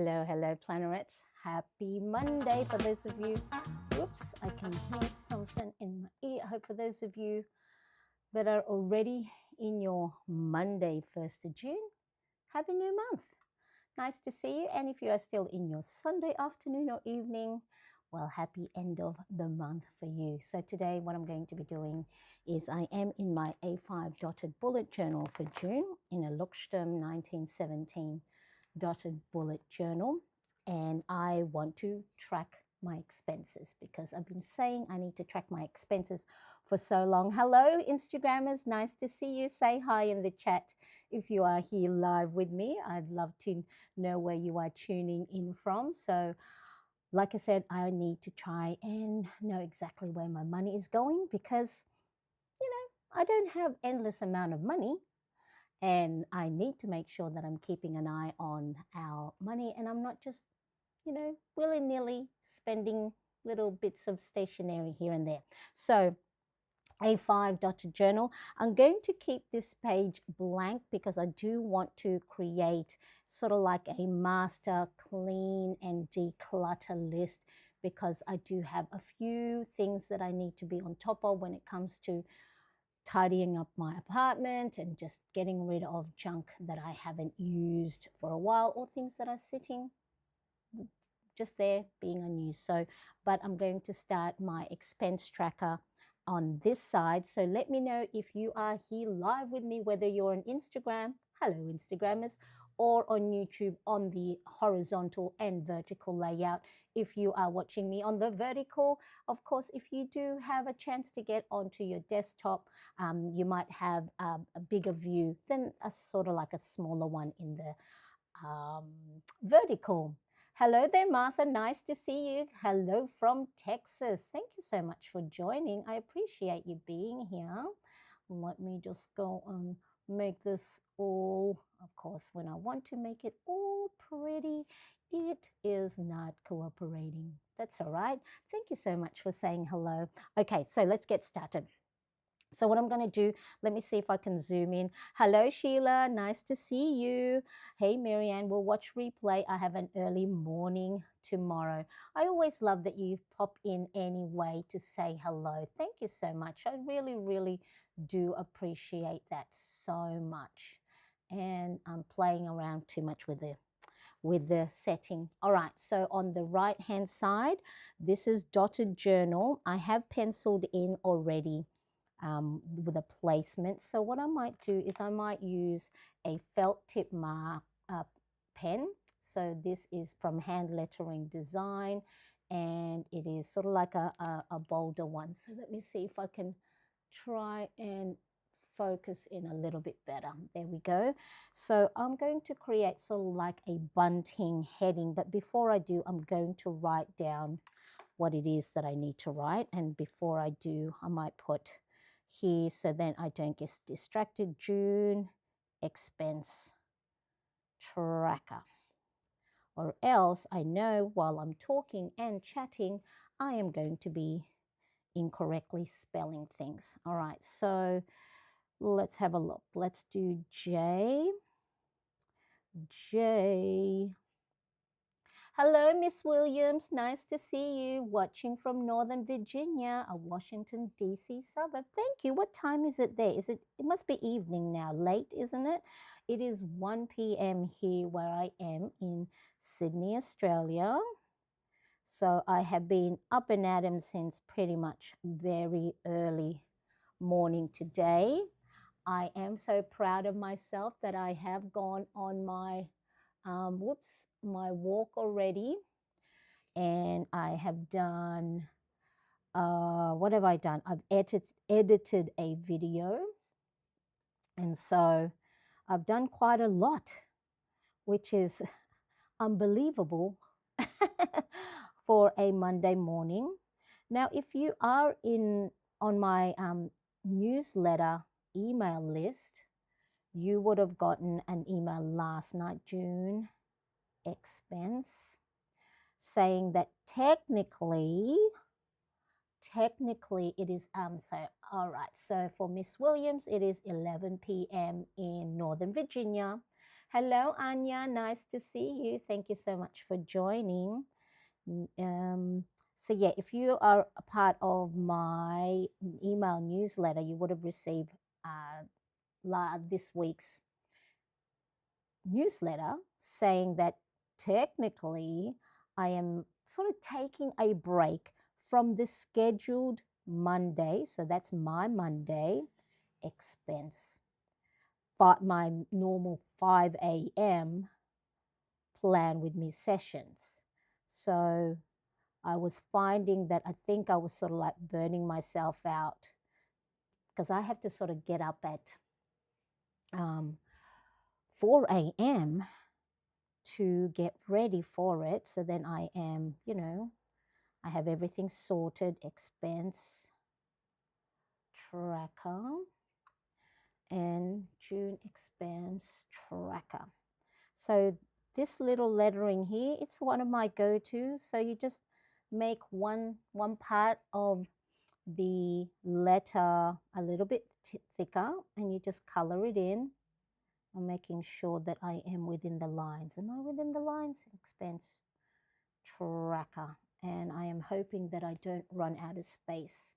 Hello, hello, planets. Happy Monday for those of you. Oops, I can hear something in my ear. I hope for those of you that are already in your Monday, 1st of June, happy new month. Nice to see you. And if you are still in your Sunday afternoon or evening, well, happy end of the month for you. So today what I'm going to be doing is I am in my A5 dotted bullet journal for June in a Luxsturm 1917 dotted bullet journal, and I want to track my expenses because I've been saying I need to track my expenses for so long. Hello, Instagrammers. Nice to see you. Say hi in the chat if you are here live with me. I'd love to know where you are tuning in from. So, like I said, I need to try and know exactly where my money is going because, I don't have endless amount of money. And I need to make sure that I'm keeping an eye on our money and I'm not just, willy-nilly spending little bits of stationery here and there. So A5 dotted journal. I'm going to keep this page blank because I do want to create sort of like a master clean and declutter list because I do have a few things that I need to be on top of when it comes to tidying up my apartment and just getting rid of junk that I haven't used for a while or things that are sitting just there being unused. So, but I'm going to start my expense tracker on this side. So let me know if you are here live with me, whether you're on Instagram, hello Instagrammers, or on YouTube on the horizontal and vertical layout. If you are watching me on the vertical, of course, if you do have a chance to get onto your desktop, you might have a bigger view than a sort of like a smaller one in the vertical. Hello there, Martha. Nice to see you. Hello from Texas. Thank you so much for joining. I appreciate you being here. Let me just go and make this all, of course, when I want to make it all pretty, it is not cooperating. That's all right. Thank you so much for saying hello. Okay, so let's get started. So what I'm going to do, let me see if I can zoom in. Hello, Sheila. Nice to see you. Hey, Marianne, we'll watch replay. I have an early morning tomorrow. I always love that you pop in anyway to say hello. Thank you so much. I really, really do appreciate that so much. And I'm playing around too much with the setting. All right, so on the right hand side, this is dotted journal. I have penciled in already with a placement. So what I might do is I might use a felt tip pen. So this is from Hand Lettering Design, and it is sort of like a bolder one. So let me see if I can try and focus in a little bit better. There we go. So I'm going to create sort of like a bunting heading, but before I do, I'm going to write down what it is that I need to write. And before I do, I might put here so then I don't get distracted. June expense tracker. Or else I know while I'm talking and chatting, I am going to be incorrectly spelling things. All right, so let's have a look. Let's do J. Hello, Miss Williams. Nice to see you. Watching from Northern Virginia, a Washington, D.C. suburb. Thank you. What time is it there? It must be evening now. Late, isn't it? It is 1 p.m. here where I am in Sydney, Australia. So I have been up and at 'em since pretty much very early morning today. I am so proud of myself that I have gone on my my walk already, and I have done what have I done? I've edited a video, and so I've done quite a lot, which is unbelievable for a Monday morning. Now, if you are on my newsletter email list, you would have gotten an email last night, June expense, saying that technically it is so all right, so for Miss Williams it is 11 p.m. in Northern Virginia, Hello, Anya. Nice to see you. Thank you so much for joining. Um, so yeah, if you are a part of my email newsletter, you would have received this week's newsletter saying that technically I am sort of taking a break from the scheduled Monday. So that's my Monday expense, but my normal 5 a.m. plan with me sessions. So I was finding that I think I was sort of like burning myself out because I have to sort of get up at 4 a.m. to get ready for it. So then I am, I have everything sorted, expense tracker and June expense tracker. So this little lettering here, it's one of my go-tos. So you just make one part of the letter a little bit thicker and you just color it in. I'm making sure that I am within the lines. Am I within the lines? Expense tracker. And I am hoping that I don't run out of space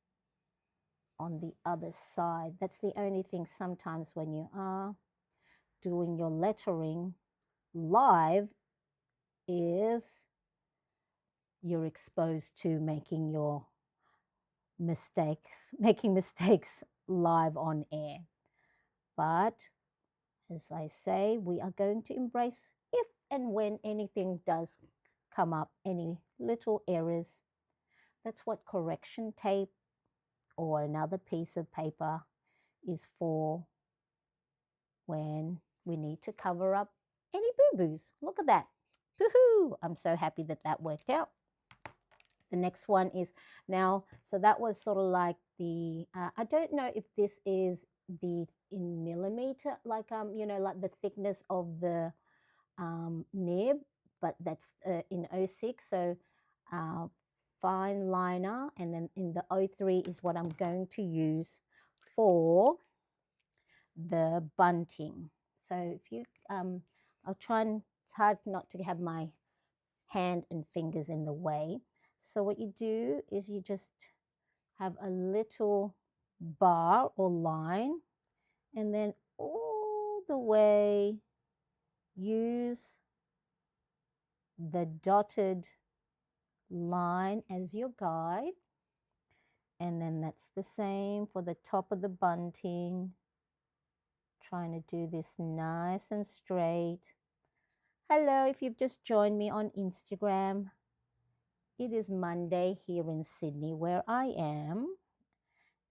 on the other side. That's the only thing sometimes when you are doing your lettering live is you're exposed to making mistakes live on air. But as I say, we are going to embrace if and when anything does come up, any little errors. That's what correction tape or another piece of paper is for, when we need to cover up any boo-boos. Look at that. Woohoo! I'm so happy that that worked out. The next one is now, so that was sort of like the, I don't know if this is the in millimeter, like, like the thickness of the nib, but that's in 06. So fine liner, and then in the 03 is what I'm going to use for the bunting. So if you, I'll try and, it's hard not to have my hand and fingers in the way. So what you do is you just have a little bar or line, and then all the way use the dotted line as your guide. And then that's the same for the top of the bunting. Trying to do this nice and straight. Hello, if you've just joined me on Instagram. It is Monday here in Sydney where I am,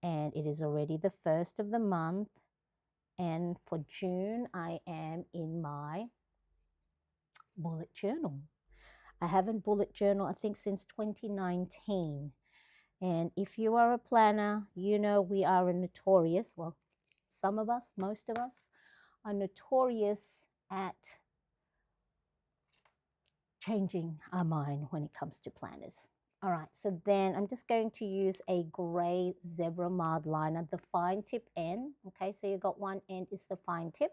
and it is already the 1st of the month. And for June, I am in my bullet journal. I haven't bullet journal, I think, since 2019. And if you are a planner, you know we are a notorious, well, some of us, most of us, are notorious at changing our mind when it comes to planners. All right, so then I'm just going to use a gray zebra mild liner, the fine tip end. Okay, so you got one end is the fine tip,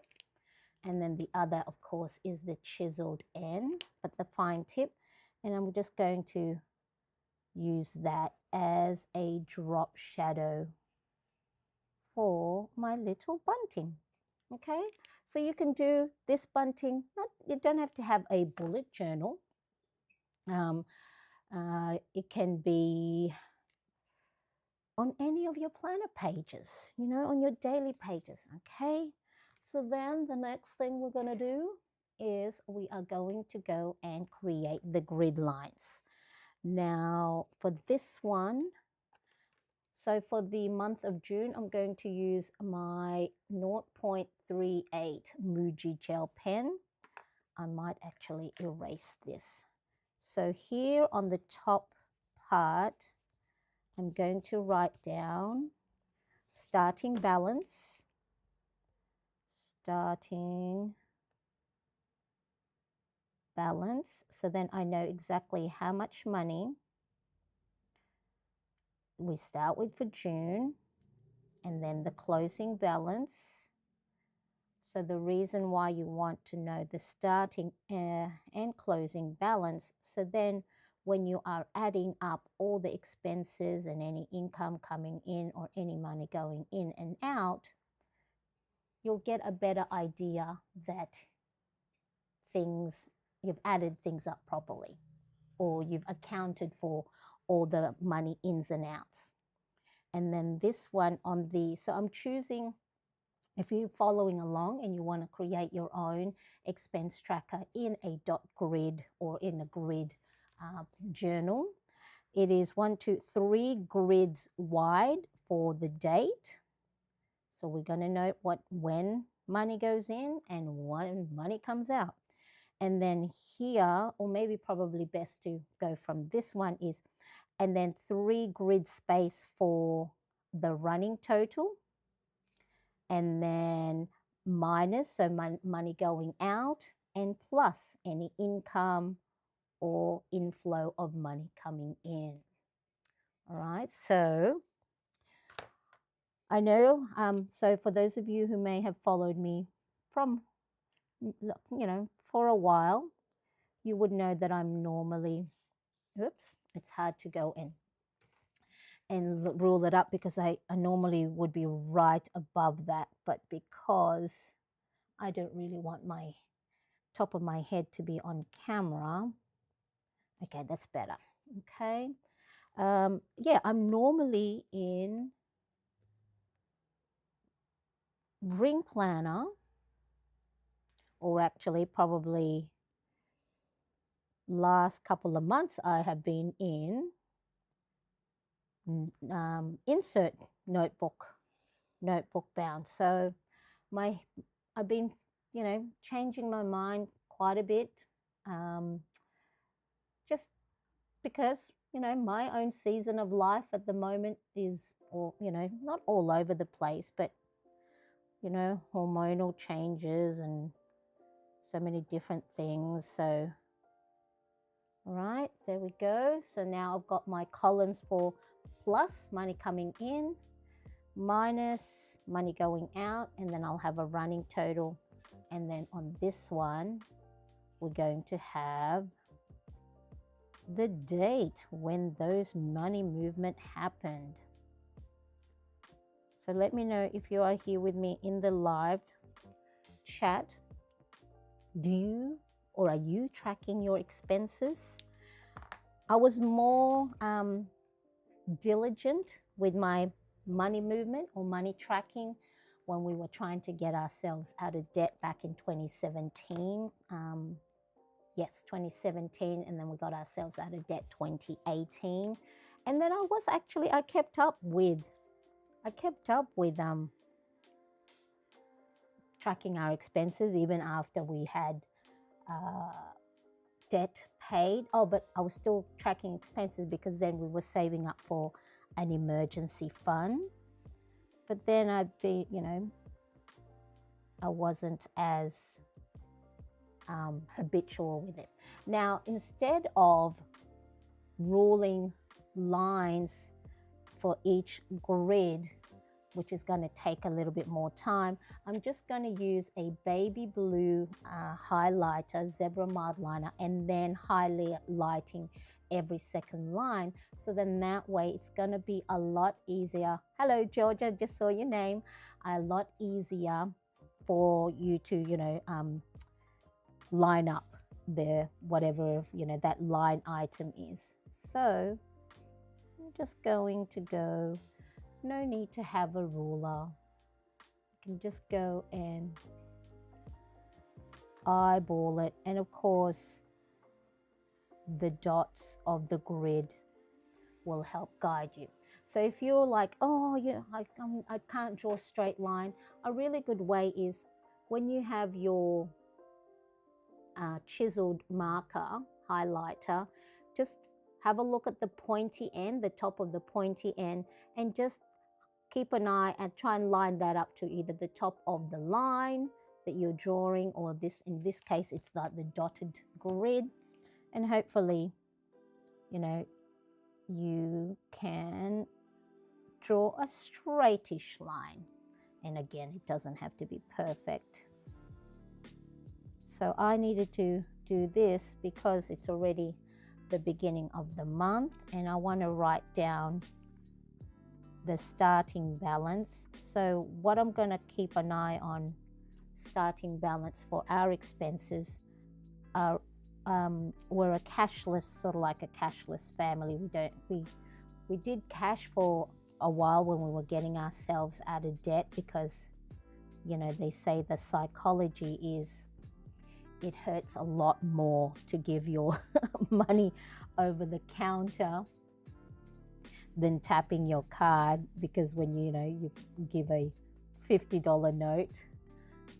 and then the other, of course, is the chiseled end, but the fine tip. And I'm just going to use that as a drop shadow for my little bunting. Okay, so you can do this bunting, you don't have to have a bullet journal. It can be on any of your planner pages, on your daily pages, okay? So then the next thing we're going to do is we are going to go and create the grid lines. Now, for this one, so for the month of June, I'm going to use my 0.38 Muji gel pen. I might actually erase this. So here on the top part, I'm going to write down starting balance, so then I know exactly how much money we start with for June, and then the closing balance. So the reason why you want to know the starting and closing balance, so then when you are adding up all the expenses and any income coming in or any money going in and out, you'll get a better idea that you've added things up properly, or you've accounted for all the money ins and outs. And then this one on the, so I'm choosing, if you're following along and you want to create your own expense tracker in a dot grid or in a grid journal, it is 3 grids wide for the date. So we're going to note when money goes in and when money comes out. And then here, or maybe probably best to go from this one is, and then 3 grid space for the running total, and then minus, so money going out, and plus any income or inflow of money coming in. All right, so I know, so for those of you who may have followed me from, for a while, you would know that I'm normally, oops, it's hard to go in and rule it up because I normally would be right above that, but because I don't really want my top of my head to be on camera, okay, that's better. Okay, yeah, I'm normally in Ring Planner, or actually probably last couple of months I have been in insert notebook bound. So I've been changing my mind quite a bit, just because my own season of life at the moment is, or not all over the place, but hormonal changes and so many different things. So all right, there we go. So now I've got my columns for plus money coming in, minus money going out, and then I'll have a running total. And then on this one, we're going to have the date when those money movement happened. So let me know if you are here with me in the live chat. Do you or are you tracking your expenses? I was more diligent with my money movement or money tracking when we were trying to get ourselves out of debt back in 2017. Yes, 2017, and then we got ourselves out of debt 2018. And then I kept up with tracking our expenses even after we had debt paid. Oh, but I was still tracking expenses because then we were saving up for an emergency fund. But then I wasn't as habitual with it. Now, instead of ruling lines for each grid, which is going to take a little bit more time, I'm just going to use a baby blue highlighter, zebra mild liner, and then highlighting every second line. So then that way it's going to be a lot easier. Hello, Georgia, just saw your name. A lot easier for you to, line up whatever, that line item is. So I'm just going to go, no need to have a ruler. You can just go and eyeball it. And of course, the dots of the grid will help guide you. So if you're like, oh, I can't draw a straight line, a really good way is when you have your chiseled marker highlighter, just have a look at the pointy end, the top of the pointy end, and just keep an eye and try and line that up to either the top of the line that you're drawing, or in this case it's like the dotted grid, and hopefully you can draw a straightish line. And again, it doesn't have to be perfect. So I needed to do this because it's already the beginning of the month and I want to write down the starting balance. So what I'm going to keep an eye on starting balance for our expenses are we're a cashless, sort of like a cashless family. We did cash for a while when we were getting ourselves out of debt because, you know, they say the psychology is it hurts a lot more to give your money over the counter than tapping your card, because when you give a $50 note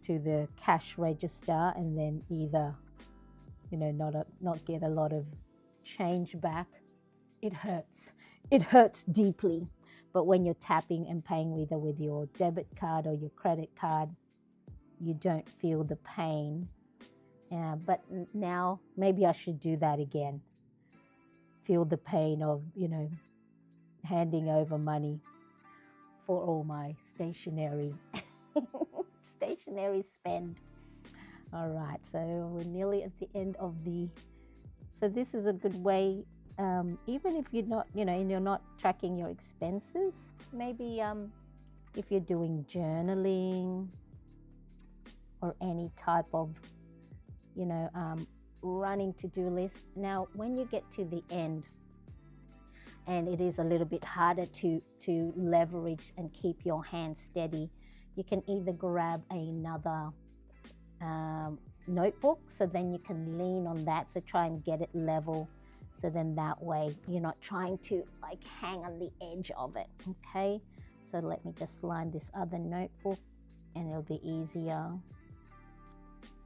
to the cash register and then either not get a lot of change back, it hurts deeply. But when you're tapping and paying either with your debit card or your credit card, you don't feel the pain. But now maybe I should do that again, feel the pain of handing over money for all my stationery spend. All right, so we're nearly at the end of so this is a good way, even if you're not, and you're not tracking your expenses, maybe if you're doing journaling or any type of, running to-do list. Now, when you get to the end, and it is a little bit harder to leverage and keep your hands steady, you can either grab another notebook, so then you can lean on that, so try and get it level, so then that way you're not trying to like hang on the edge of it. Okay, so let me just line this other notebook and it'll be easier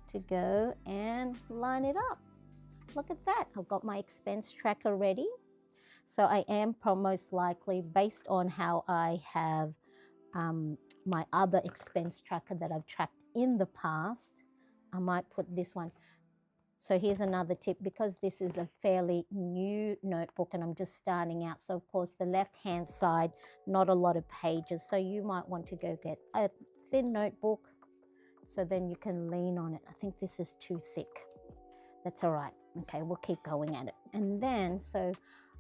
to go and line it up. Look at that, I've got my expense tracker ready. So I am most likely, based on how I have my other expense tracker that I've tracked in the past, I might put this one. So here's another tip, because this is a fairly new notebook and I'm just starting out. So of course the left hand side, not a lot of pages. So you might want to go get a thin notebook, so then you can lean on it. I think this is too thick. That's all right. Okay, we'll keep going at it. And then, so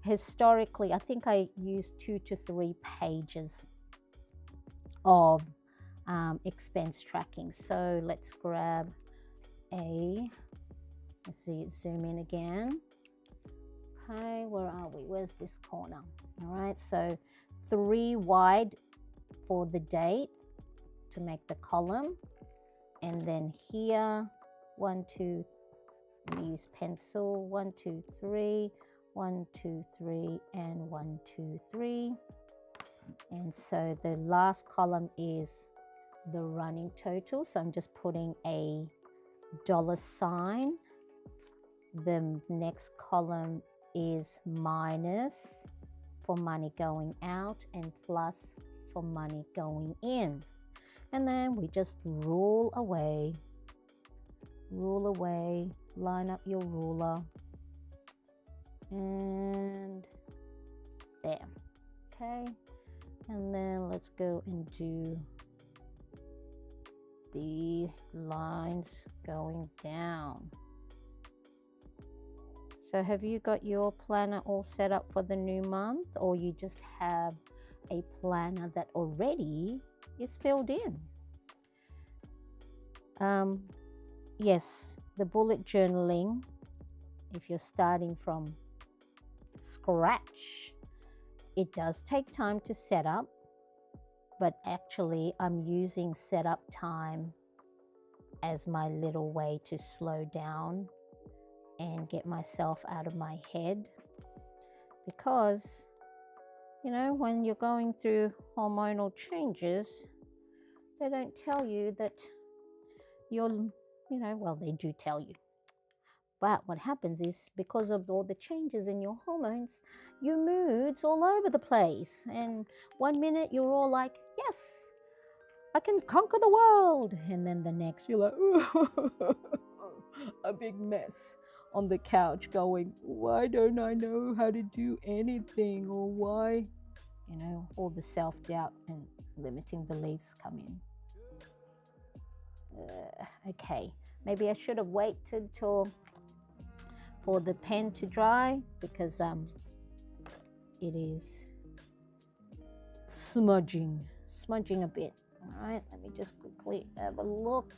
historically, I think I used 2 to 3 pages of expense tracking. So let's grab let's see, zoom in again. Okay, where are we? Where's this corner? All right, so 3 wide for the date to make the column. And then here, 1, 2, use pencil, 1, 2, 3, 1, 2, 3, and 1, 2, 3. And so the last column is the running total. So I'm just putting a $sign. The next column is minus for money going out and plus for money going in. And then we just rule away, line up your ruler, and there. Okay, and then let's go and do the lines going down. So have you got your planner all set up for the new month, or you just have a planner that already is filled in? Yes, the bullet journaling, if you're starting from scratch, it does take time to set up, but actually I'm using setup time as my little way to slow down and get myself out of my head, because when you're going through hormonal changes, they don't tell you that you're well, they do tell you, but what happens is, because of all the changes in your hormones, your mood's all over the place, and one minute you're all like, yes, I can conquer the world, and then the next you're like a big mess on the couch going, why don't I know how to do anything, or why, all the self-doubt and limiting beliefs come in. Okay, Maybe I should have waited for the pen to dry, because it is smudging a bit. All right, let me just quickly have a look.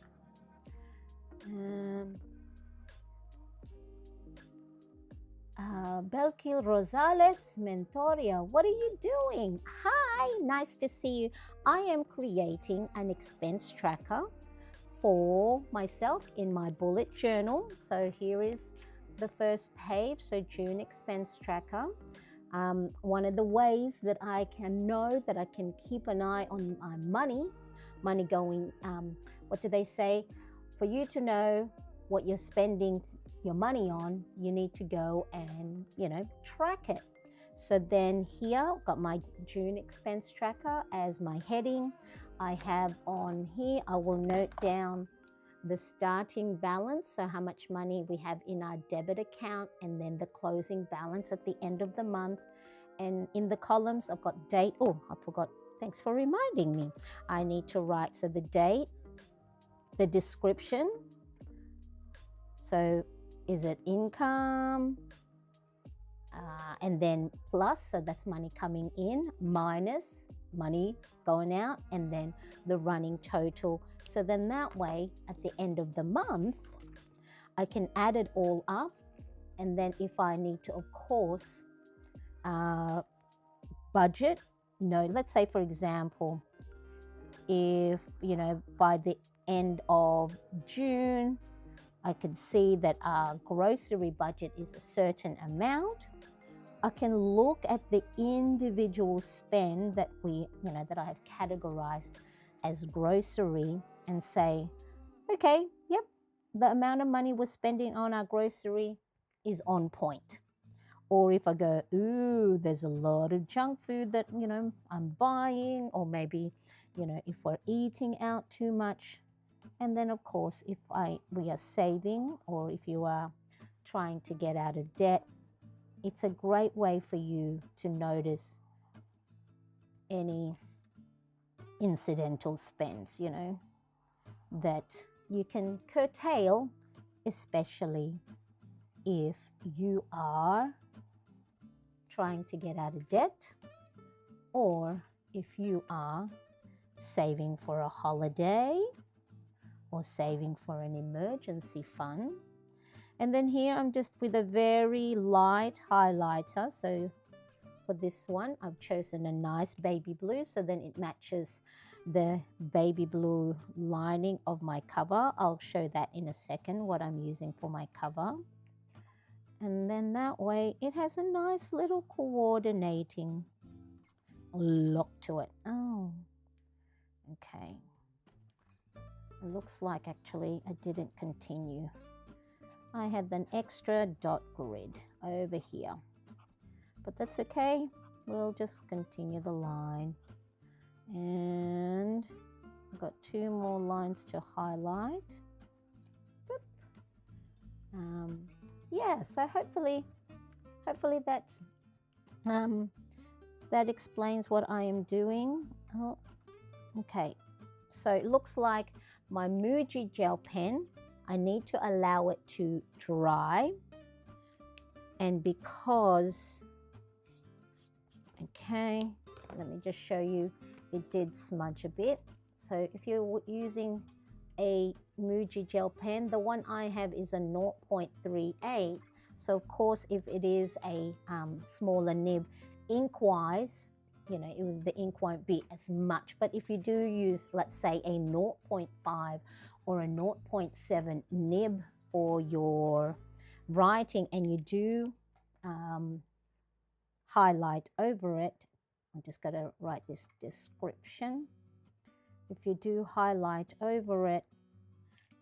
Belkil Rosales Mentoria, what are you doing? Hi, nice to see you. I am creating an expense tracker for myself in my bullet journal. So here is the first page, so June expense tracker. One of the ways that I can know that I can keep an eye on my money going, what do they say? For you to know what you're spending your money on, you need to go and, track it. So then here I've got my June expense tracker as my heading. I have on here, I will note down the starting balance, so how much money we have in our debit account, and then the closing balance at the end of the month. And in the columns, I've got date. Oh, I forgot. Thanks for reminding me. I need to write, so the date, the description. So is it income? And then plus, so that's money coming in, minus money going out, and then the running total. So then that way, at the end of the month, I can add it all up. And then if I need to, of course, budget, let's say, for example, if, by the end of June, I can see that our grocery budget is a certain amount, I can look at the individual spend that that I have categorized as grocery and say, okay, yep, the amount of money we're spending on our grocery is on point. Or if I go, ooh, there's a lot of junk food that, I'm buying, or maybe, if we're eating out too much. And then, of course, if we are saving, or if you are trying to get out of debt, it's a great way for you to notice any incidental spends, that you can curtail, especially if you are trying to get out of debt, or if you are saving for a holiday or saving for an emergency fund. And then here I'm just with a very light highlighter. So for this one, I've chosen a nice baby blue, so then it matches the baby blue lining of my cover. I'll show that in a second, what I'm using for my cover. And then that way it has a nice little coordinating look to it. Oh, okay. It looks like actually I didn't continue. I had an extra dot grid over here, but that's okay. We'll just continue the line. And I've got 2 more lines to highlight. Yeah, so hopefully that's that explains what I am doing. Oh, okay, so it looks like my Muji gel pen, I need to allow it to dry, and because, okay, let me just show you, it did smudge a bit. So if you're using a Muji gel pen, the one I have is a 0.38. So of course, if it is a smaller nib, ink-wise, the ink won't be as much. But if you do use, let's say, a 0.5 or a 0.7 nib for your writing, and you do highlight over it, I'm just going to write this description. If you do highlight over it,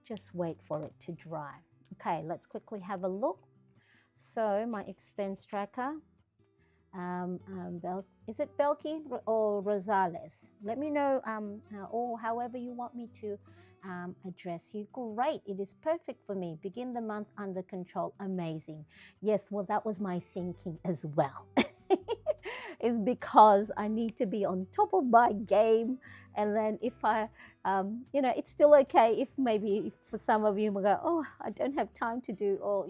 just wait for it to dry. Okay, let's quickly have a look. So my expense tracker, is it Belki or Rosales? Let me know, or however you want me to address you. Great, it is perfect for me. Begin the month under control. Amazing. Yes, well, that was my thinking as well. is because I need to be on top of my game. And then if I, it's still okay if maybe for some of you will go, oh, I don't have time to do or,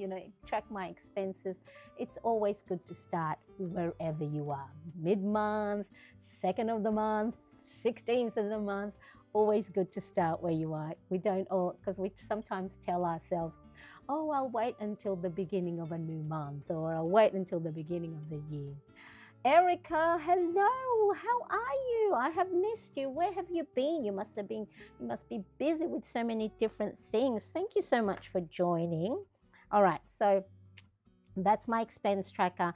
track my expenses. It's always good to start wherever you are, mid-month, second of the month, 16th of the month. Always good to start where you are. We don't all, because we sometimes tell ourselves, oh, I'll wait until the beginning of a new month, or I'll wait until the beginning of the year. Erica, hello, how are you? I have missed you. Where have you been? You must be busy with so many different things. Thank you so much for joining. All right, so that's my expense tracker.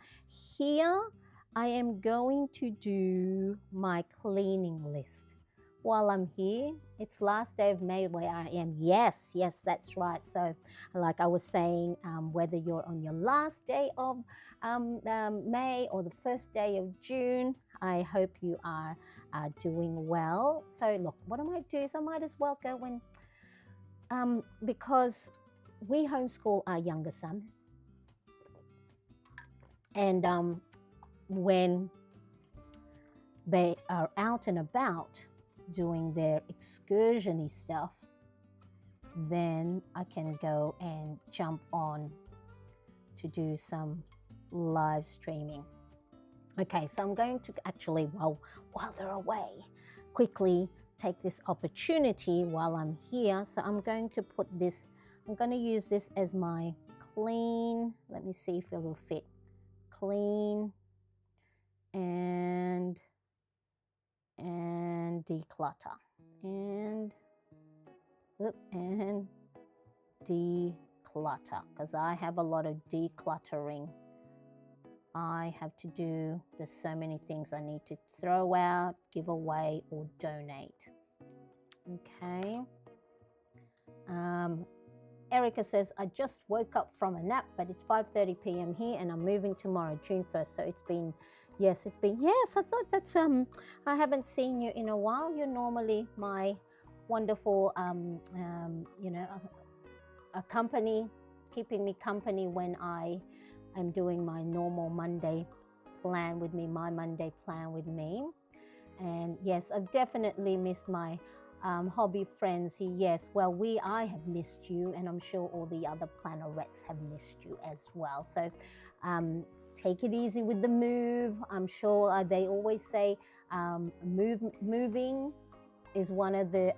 Here I am going to do my cleaning list. While I'm here, it's last day of May where I am. Yes, that's right. So like I was saying, whether you're on your last day of May or the first day of June, I hope you are doing well. So look, what I might do is I might as well go when, because we homeschool our younger son. And when they are out and about doing their excursion-y stuff, then I can go and jump on to do some live streaming. Okay, so I'm going to actually, while they're away, quickly take this opportunity while I'm here. So I'm going to put this, I'm going to use this as my clean, let me see if it will fit, clean and declutter and declutter, because I have a lot of decluttering I have to do. There's so many things I need to throw out, give away, or donate. Okay. Erica says, I just woke up from a nap, but it's 5:30 p.m. here and I'm moving tomorrow, June 1st. So it's been, yes, I thought that's, I haven't seen you in a while. You're normally my wonderful, a company, keeping me company when I am doing my normal Monday plan with me, my Monday plan with me. And yes, I've definitely missed my hobby friends here. Yes, well, I have missed you, and I'm sure all the other plannerettes have missed you as well. So take it easy with the move. I'm sure they always say moving is one of the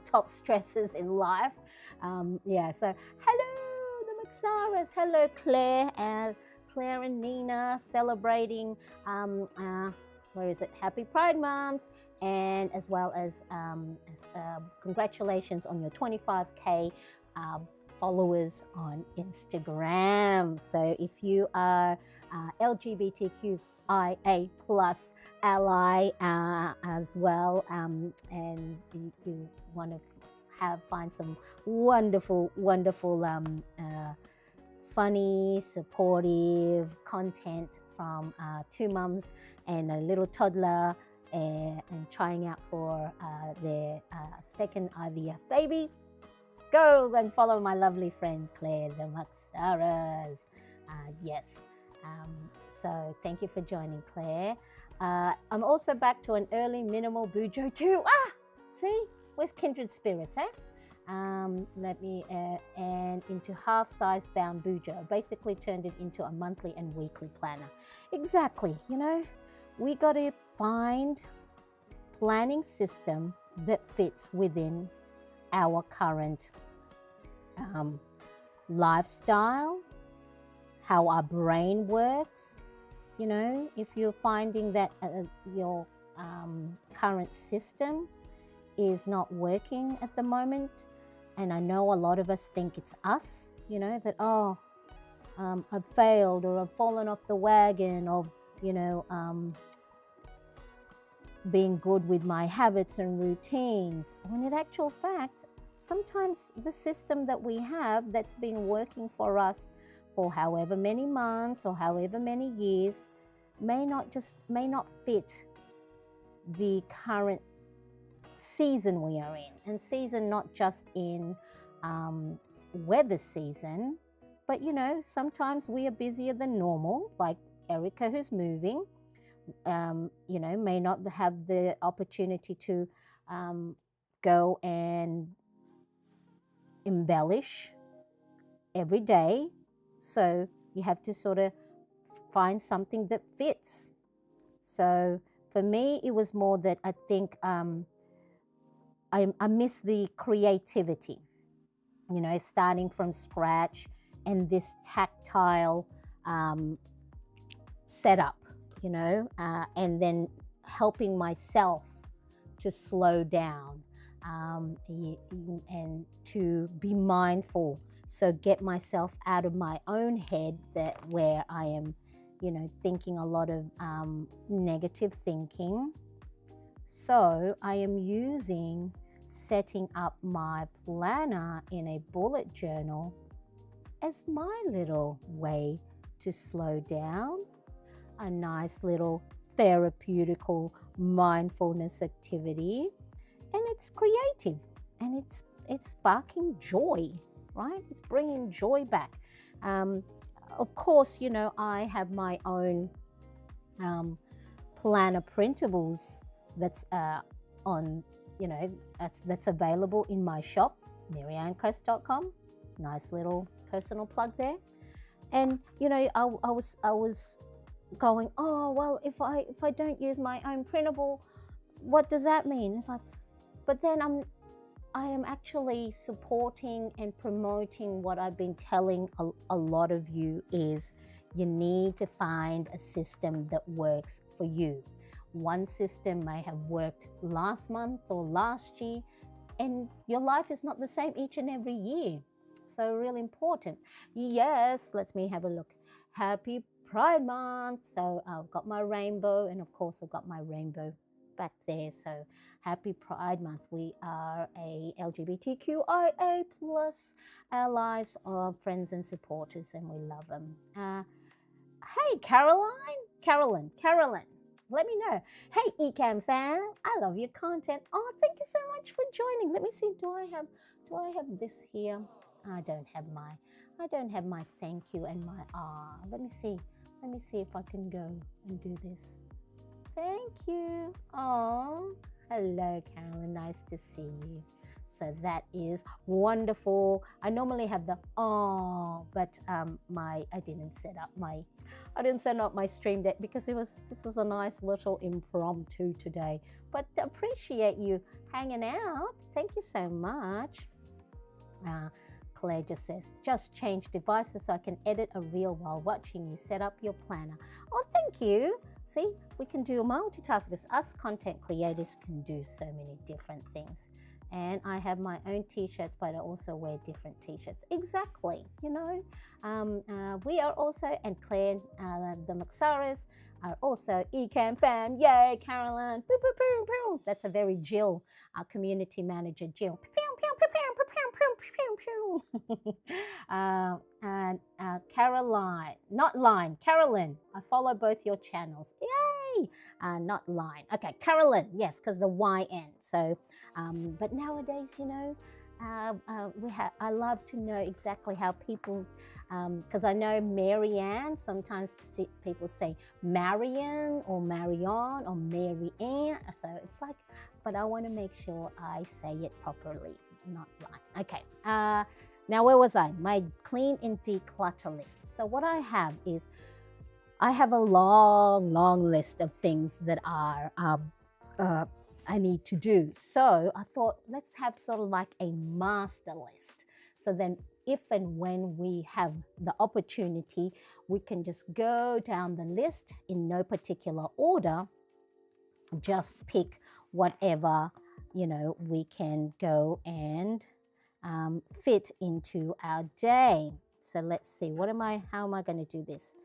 top stresses in life. So hello, the Maxaras. Hello, Claire and Nina celebrating, Happy Pride Month. And as well as congratulations on your 25K followers on Instagram. So if you are LGBTQIA plus ally as well, and you want to find some wonderful funny, supportive content from two mums and a little toddler, and trying out for their second IVF baby, go and follow my lovely friend Claire, the Maxaras. Yes. So thank you for joining, Claire. I'm also back to an early minimal Bujo too. See, where's kindred spirits, eh? Let me and into half-size bound Bujo. Basically turned it into a monthly and weekly planner. Exactly, we got to find planning system that fits within our current lifestyle, how our brain works. If you're finding that your current system is not working at the moment, and I know a lot of us think it's us, that, I've failed, or I've fallen off the wagon, or being good with my habits and routines, when in actual fact, sometimes the system that we have that's been working for us for however many months or however many years may not fit the current season we are in. And season not just in weather season, but sometimes we are busier than normal, like Erica who's moving. you know, may not have the opportunity to go and embellish every day. So you have to sort of find something that fits. So for me, it was more that I think I miss the creativity, you know, starting from scratch and this tactile setup, you know, and then helping myself to slow down and to be mindful. So get myself out of my own head that where I am, you know, thinking a lot of negative thinking. So I am using setting up my planner in a bullet journal as my little way to slow down, a nice little therapeutical mindfulness activity, and it's creative and it's sparking joy, right? It's bringing joy back. Of course, you know, I have my own planner printables that's on, you know, that's available in my shop, maryanncrest.com. Nice little personal plug there. And you know, I was going, oh well, if I don't use my own printable, what does that mean? It's like, but then I am actually supporting and promoting what I've been telling a lot of you is you need to find a system that works for you. One system may have worked last month or last year, and your life is not the same each and every year. So really important. Yes, let me have a look. Happy Pride Month. So I've got my rainbow, and of course I've got my rainbow back there. So happy Pride Month. We are a LGBTQIA plus allies or friends and supporters, and we love them. Hey, Carolyn, let me know. Hey, Ecam fan, I love your content. Oh, thank you so much for joining. Let me see, do I have this here? I don't have my thank you and my let me see if I can go and do this. Thank you. Oh, hello, Carolyn. Nice to see you. So that is wonderful. I normally have the but I didn't set up my stream deck because this is a nice little impromptu today. But appreciate you hanging out. Thank you so much. Claire just says, just change devices so I can edit a reel while watching you set up your planner. Oh, thank you. See, we can do multitaskers. Us content creators can do so many different things. And I have my own t-shirts, but I also wear different t-shirts. Exactly, you know. We are also, and Claire, the Maxaris, are also Ecam fam. Yay, Carolyn. Boo, boo, boo, boo. That's a very Jill, our community manager, Jill. And Caroline, not Line, Carolyn. I follow both your channels. Yay! Not Line. Okay, Carolyn, yes, because the YN. So, but nowadays, you know, I love to know exactly how people, because I know Marianne, sometimes people say Marian or Marion or Marianne. So it's like, but I want to make sure I say it properly, not Line. Okay. Now, where was I? My clean and declutter list. So what I have is, I have a long list of things that are I need to do. So I thought, let's have sort of like a master list. So then if and when we have the opportunity, we can just go down the list in no particular order, just pick whatever, you know, we can go and fit into our day. So let's see, how am I going to do this?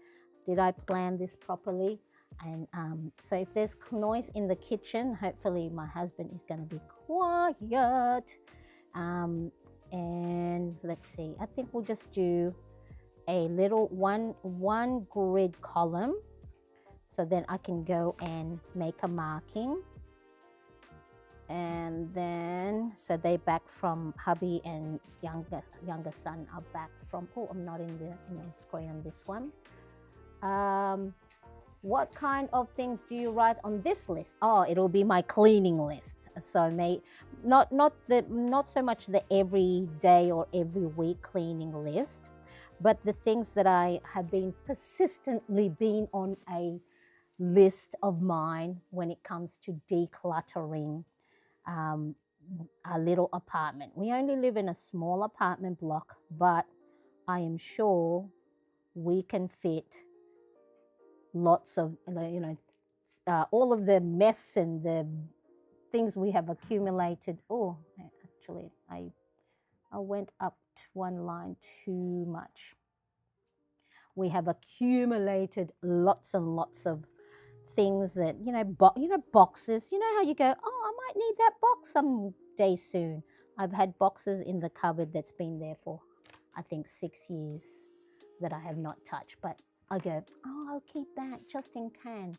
Did I plan this properly? And so if there's noise in the kitchen, hopefully my husband is going to be quiet. And let's see, I think we'll just do a little one grid column. So then I can go and make a marking. And then, so they back from hubby and younger son are back from, oh, I'm not in the screen on this one. What kind of things do you write on this list? Oh, it'll be my cleaning list. So not so much the every day or every week cleaning list, but the things that I have been persistently being on a list of mine when it comes to decluttering um, a little apartment. We only live in a small apartment block, but I am sure we can fit lots of, all of the mess and the things we have accumulated. Oh, actually, I went up one line too much. We have accumulated lots and lots of things that, boxes. You know how you go, oh, I might need that box someday soon. I've had boxes in the cupboard that's been there for, I think, 6 years that I have not touched. But I go, oh, I'll keep that just in can.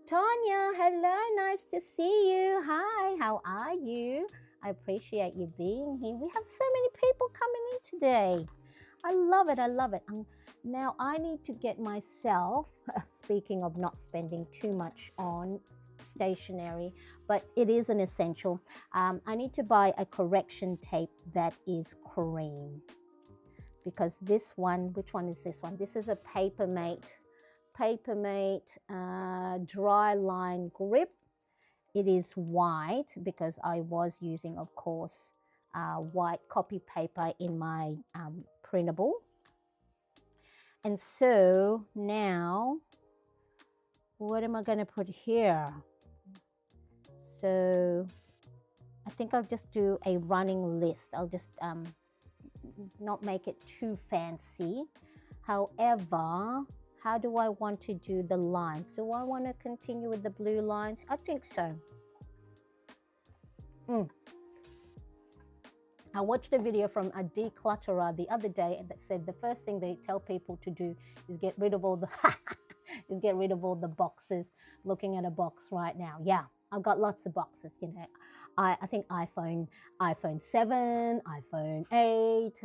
Tanya, hello, nice to see you. Hi, how are you? I appreciate you being here. We have so many people coming in today. I love it. I love it. Now I need to get myself, speaking of not spending too much on stationery, but it is an essential. I need to buy a correction tape that is cream, because this one, which one is this one? This is a Papermate dry line grip. It is white because I was using, of course, white copy paper in my printable. And so now, what am I going to put here? So I think I'll just do a running list. I'll just not make it too fancy. However, how do I want to do the lines? Do I want to continue with the blue lines? I think so. I watched a video from a declutterer the other day that said the first thing they tell people to do is get rid of all the boxes. Looking at a box right now. Yeah, I've got lots of boxes, you know. I think iPhone 7, iPhone 8,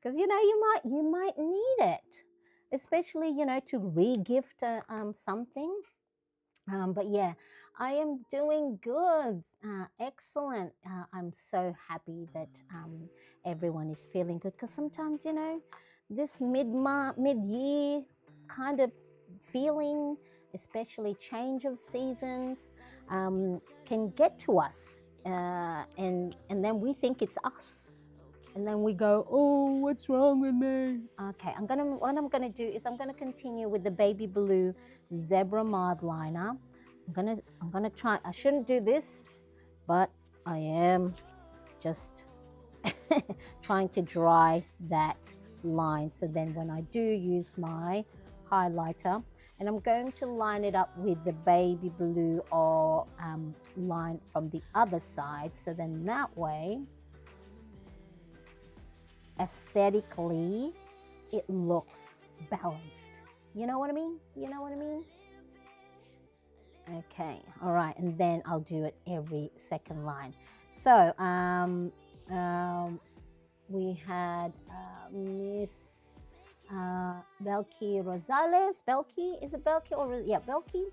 because you might need it, especially to re-gift something. But yeah, I am doing good. Excellent. I'm so happy that everyone is feeling good, because sometimes, this mid-year kind of feeling, especially change of seasons, can get to us. And then we think it's us. And then we go, oh, what's wrong with me? Okay, what I'm gonna do is I'm gonna continue with the baby blue zebra mud liner. I'm gonna try. I shouldn't do this, but I am just trying to dry that line. So then when I do use my highlighter, and I'm going to line it up with the baby blue or line from the other side. So then that way, aesthetically, it looks balanced. You know what I mean? Okay, all right, and then I'll do it every second line. So we had Miss Belki Rosales. Belki, is it Belki or yeah, Belki?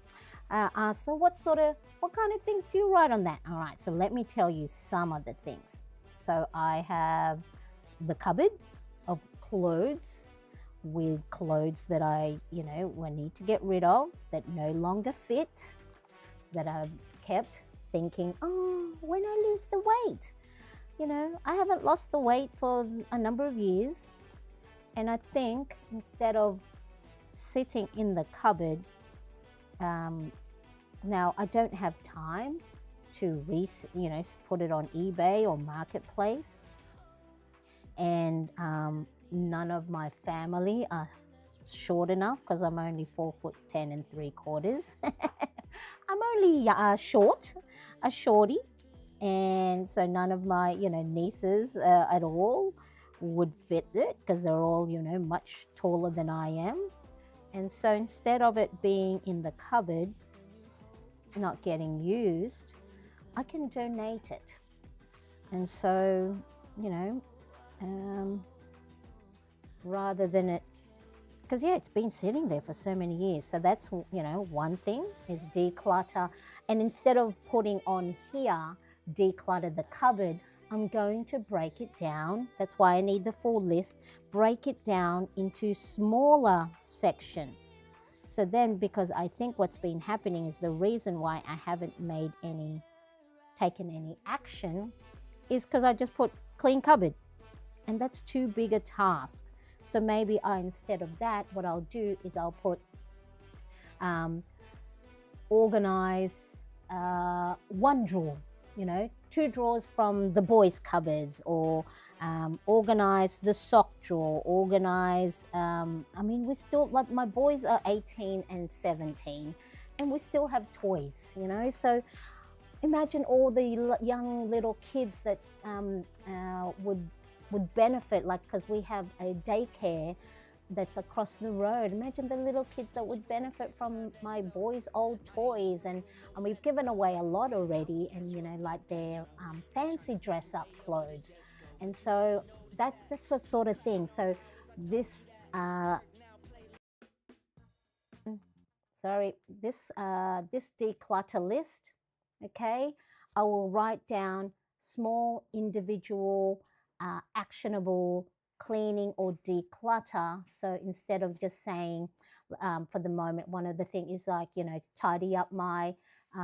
So what kind of things do you write on that? All right, so let me tell you some of the things. So I have the cupboard of clothes, with clothes that I need to get rid of, that no longer fit, that I've kept thinking, oh, when I lose the weight. I haven't lost the weight for a number of years, and I think instead of sitting in the cupboard, now I don't have time to put it on eBay or Marketplace, and none of my family are short enough, because I'm only 4'10" 3/4. I'm only a shorty, and so none of my nieces at all would fit it, because they're all much taller than I am. And so instead of it being in the cupboard not getting used, I can donate it. And so rather than it, because yeah, it's been sitting there for so many years. So that's, one thing is declutter. And instead of putting on here, declutter the cupboard, I'm going to break it down. That's why I need the full list. Break it down into smaller section. So then, because I think what's been happening is the reason why I haven't taken any action is because I just put clean cupboard, and that's too big a task. So maybe instead of that, what I'll do is I'll put organize one drawer, 2 drawers from the boys' cupboards, or organize the sock drawer, organize, we still, like, my boys are 18 and 17, and we still have toys, so imagine all the young little kids that would benefit, like, because we have a daycare that's across the road. Imagine the little kids that would benefit from my boys' old toys, and we've given away a lot already, and like their fancy dress-up clothes, and so that's the sort of thing. So this this declutter list, okay, I will write down small individual actionable cleaning or declutter. So instead of just saying, for the moment, one of the things is like, tidy up my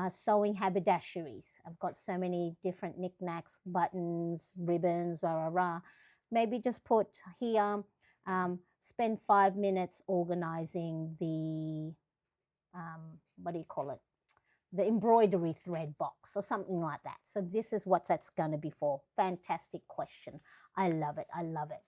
sewing haberdasheries. I've got so many different knickknacks, buttons, ribbons, rah, rah, rah. Maybe just put here, spend 5 minutes organizing the, what do you call it? The embroidery thread box or something like that. So this is what that's going to be for. Fantastic question. I love it. I love it.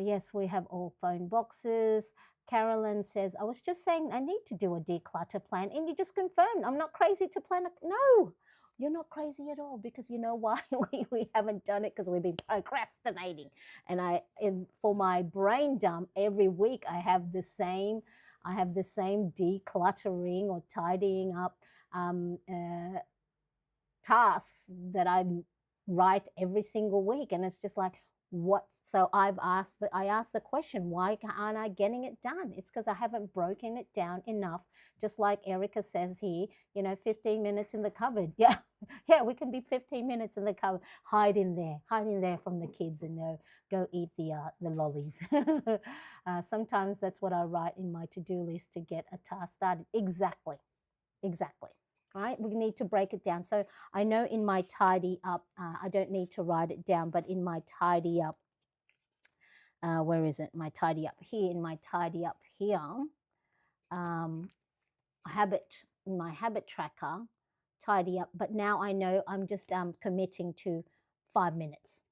Yes, we have all phone boxes. Carolyn says, I was just saying I need to do a declutter plan, and you just confirmed I'm not crazy to plan. No, you're not crazy at all, because you know why we haven't done it? Because we've been procrastinating. And for my brain dump, every week I have the same decluttering or tidying up tasks that I write every single week, and it's just like, what? So I asked the question, why aren't I getting it done? It's because I haven't broken it down enough. Just like Erica says here, 15 minutes in the cupboard. Yeah, yeah, we can be 15 minutes in the cupboard, hide in there from the kids, and go eat the lollies. Sometimes that's what I write in my to-do list to get a task started. Exactly. Right? We need to break it down. So I know in my tidy up, I don't need to write it down, but in my tidy up, where is it? My tidy up here, in my tidy up here, in my habit tracker, tidy up. But now I know I'm just committing to 5 minutes.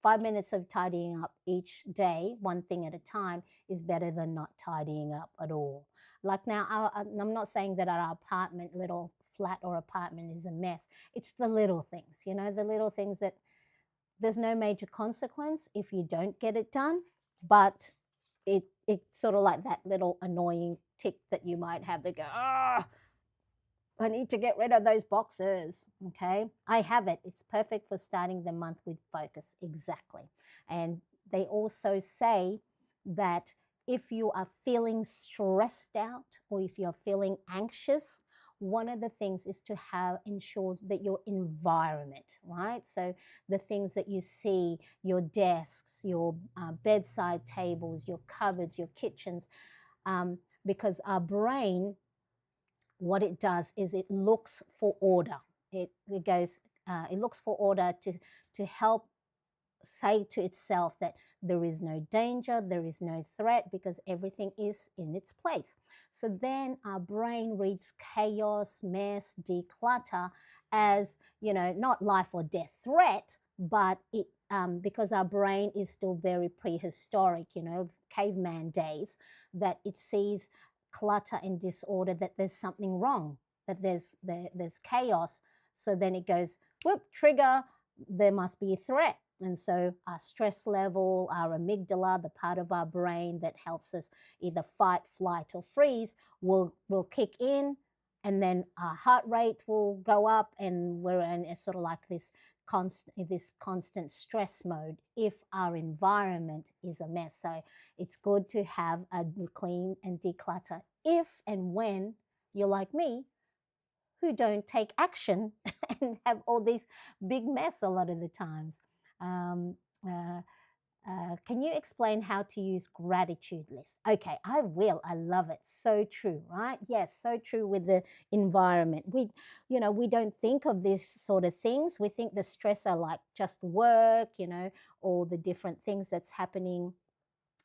5 minutes of tidying up each day, one thing at a time, is better than not tidying up at all. Like now, I'm not saying that our apartment, little flat or apartment, is a mess. It's the little things, the little things that there's no major consequence if you don't get it done, but it's sort of like that little annoying tick that you might have to go, I need to get rid of those boxes. Okay, I have it. It's perfect for starting the month with focus. Exactly. And they also say that if you are feeling stressed out, or if you're feeling anxious, one of the things is to ensure that your environment, right? So the things that you see, your desks, your bedside tables, your cupboards, your kitchens, because our brain, what it does is it looks for order. It looks for order to help say to itself that there is no danger, there is no threat, because everything is in its place. So then our brain reads chaos, mess, declutter as, not life or death threat, but it because our brain is still very prehistoric, caveman days, that it sees clutter and disorder, that there's something wrong, that there's chaos. So then it goes, whoop, trigger, there must be a threat. And so our stress level, our amygdala, the part of our brain that helps us either fight, flight, or freeze, will kick in, and then our heart rate will go up, and we're in a sort of like this constant stress mode if our environment is a mess. So it's good to have a clean and declutter if and when you're like me, who don't take action and have all these big mess a lot of the times. Um, uh, can you explain how to use gratitude list? Okay, I will. I love it. So true, right? Yes, so true with the environment. We don't think of these sort of things. We think the stress are like just work, or the different things that's happening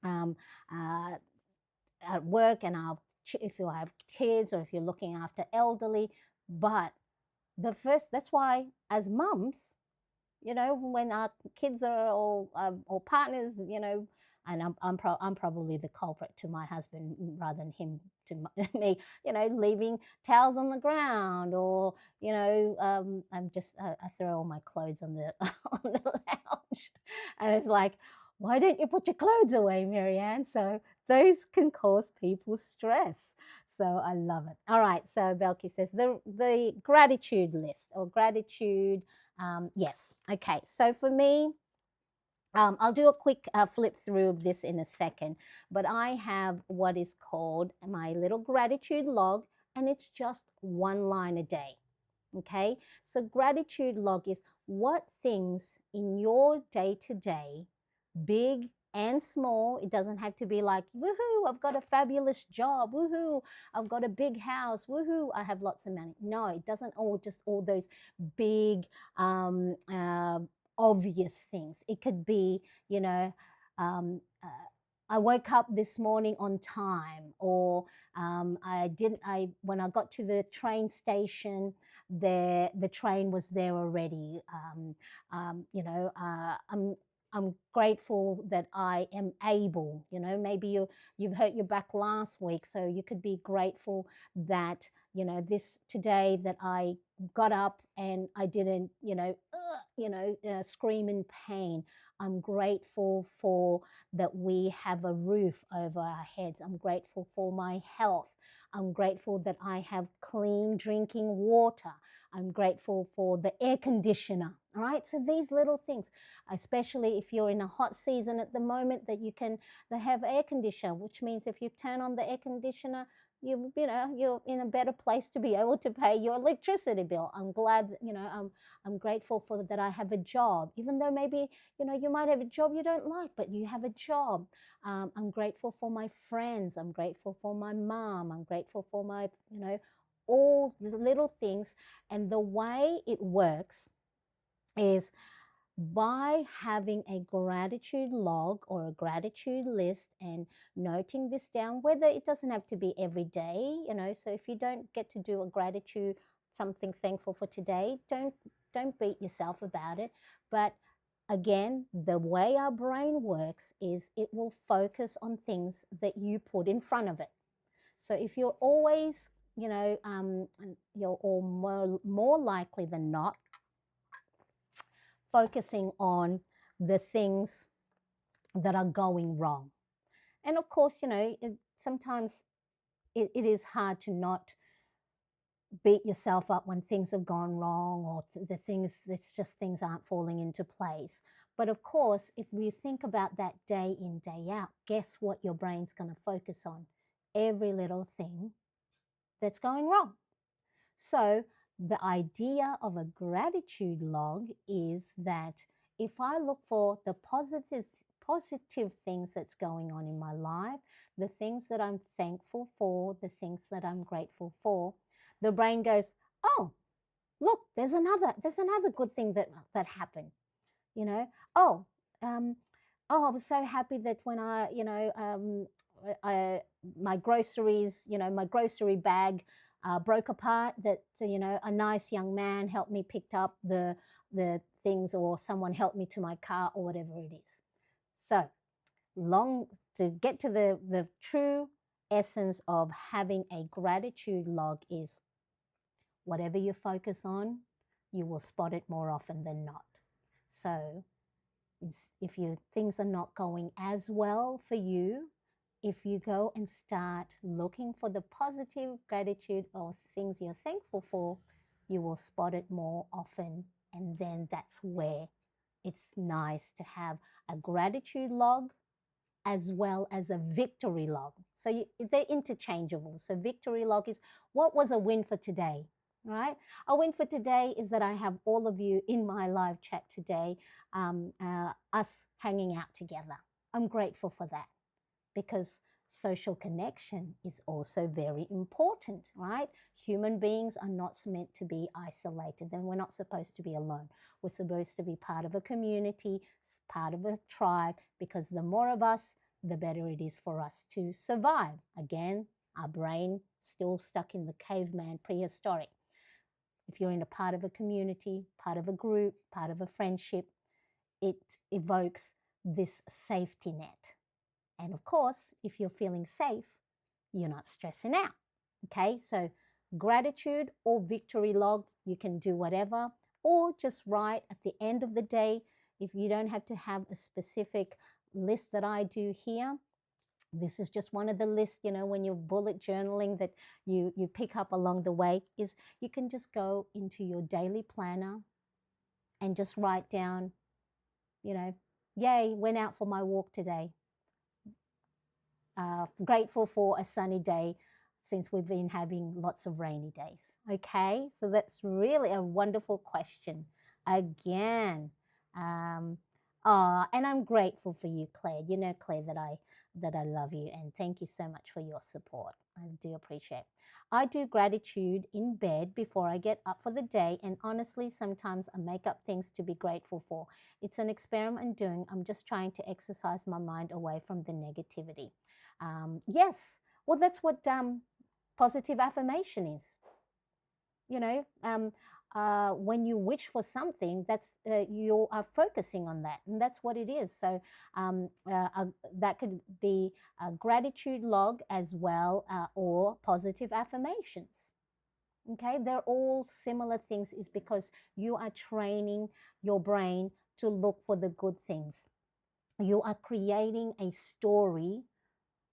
um, uh, at work, and if you have kids or if you're looking after elderly. But that's why as mums, when our kids are all or partners, and I'm probably the culprit to my husband rather than him to me, leaving towels on the ground, or I throw all my clothes on the on the lounge, and it's like, why don't you put your clothes away, Marianne? So those can cause people stress. So I love it. All right. So Belky says the gratitude list or gratitude. Yes. Okay. So for me, I'll do a quick flip through of this in a second, but I have what is called my little gratitude log, and it's just one line a day. Okay. So gratitude log is what things in your day to day, big and small. It doesn't have to be like, woohoo, I've got a fabulous job. Woohoo, I've got a big house. Woohoo, I have lots of money. No, it doesn't all just all those big, obvious things. It could be, um, uh, I woke up this morning on time, or when I got to the train station, the train was there already. I'm grateful that I am able, maybe you've hurt your back last week, so you could be grateful that, this today that I got up and I didn't, scream in pain. I'm grateful for that we have a roof over our heads. I'm grateful for my health. I'm grateful that I have clean drinking water. I'm grateful for the air conditioner. All right. So these little things, especially if you're in a hot season at the moment, that they have air conditioner, which means if you turn on the air conditioner, you're in a better place to be able to pay your electricity bill. I'm glad that, I'm grateful for that I have a job, even though maybe, you might have a job you don't like, but you have a job. I'm grateful for my friends. I'm grateful for my mom. I'm grateful for my, all the little things. And the way it works is by having a gratitude log or a gratitude list and noting this down, whether it doesn't have to be every day, so if you don't get to do a gratitude, something thankful for today, don't beat yourself about it. But again, the way our brain works is it will focus on things that you put in front of it. So if you're always, you're all more likely than not focusing on the things that are going wrong. And of course, sometimes it is hard to not beat yourself up when things have gone wrong, or it's just things aren't falling into place. But of course, if we think about that day in, day out, guess what your brain's going to focus on? Every little thing that's going wrong. So the idea of a gratitude log is that if I look for the positive things that's going on in my life, the things that I'm thankful for, the things that I'm grateful for, the brain goes, oh, look, there's another good thing that happened. Oh, I was so happy that when my groceries, my grocery bag broke apart, that a nice young man helped me pick up the things, or someone helped me to my car, or whatever it is. So to get to the true essence of having a gratitude log is whatever you focus on, you will spot it more often than not. So if things are not going as well for you, if you go and start looking for the positive gratitude or things you're thankful for, you will spot it more often. And then that's where it's nice to have a gratitude log as well as a victory log. So they're interchangeable. So victory log is what was a win for today, right? A win for today is that I have all of you in my live chat today, us hanging out together. I'm grateful for that because social connection is also very important, right? Human beings are not meant to be isolated, and we're not supposed to be alone. We're supposed to be part of a community, part of a tribe, because the more of us, the better it is for us to survive. Again, our brain still stuck in the caveman prehistoric. If you're in a part of a community, part of a group, part of a friendship, it evokes this safety net. And of course, if you're feeling safe, you're not stressing out. Okay, so gratitude or victory log, you can do whatever, or just write at the end of the day. If you don't have to have a specific list that I do here, this is just one of the lists, you know, when you're bullet journaling that you pick up along the way, is you can just go into your daily planner and just write down, you know, yay, went out for my walk today. Grateful for a sunny day since we've been having lots of rainy days. Okay, so that's really a wonderful question. Again, and I'm grateful for you, Claire. You know, Claire, that I love you, and thank you so much for your support. I do appreciate. I do gratitude in bed before I get up for the day, and honestly, sometimes I make up things to be grateful for. It's an experiment I'm doing. I'm just trying to exercise my mind away from the negativity. Yes, well, that's what positive affirmation is. You know, when you wish for something, that's you are focusing on that, and that's what it is. So that could be a gratitude log as well, or positive affirmations. Okay, they're all similar things, is because you are training your brain to look for the good things. You are creating a story.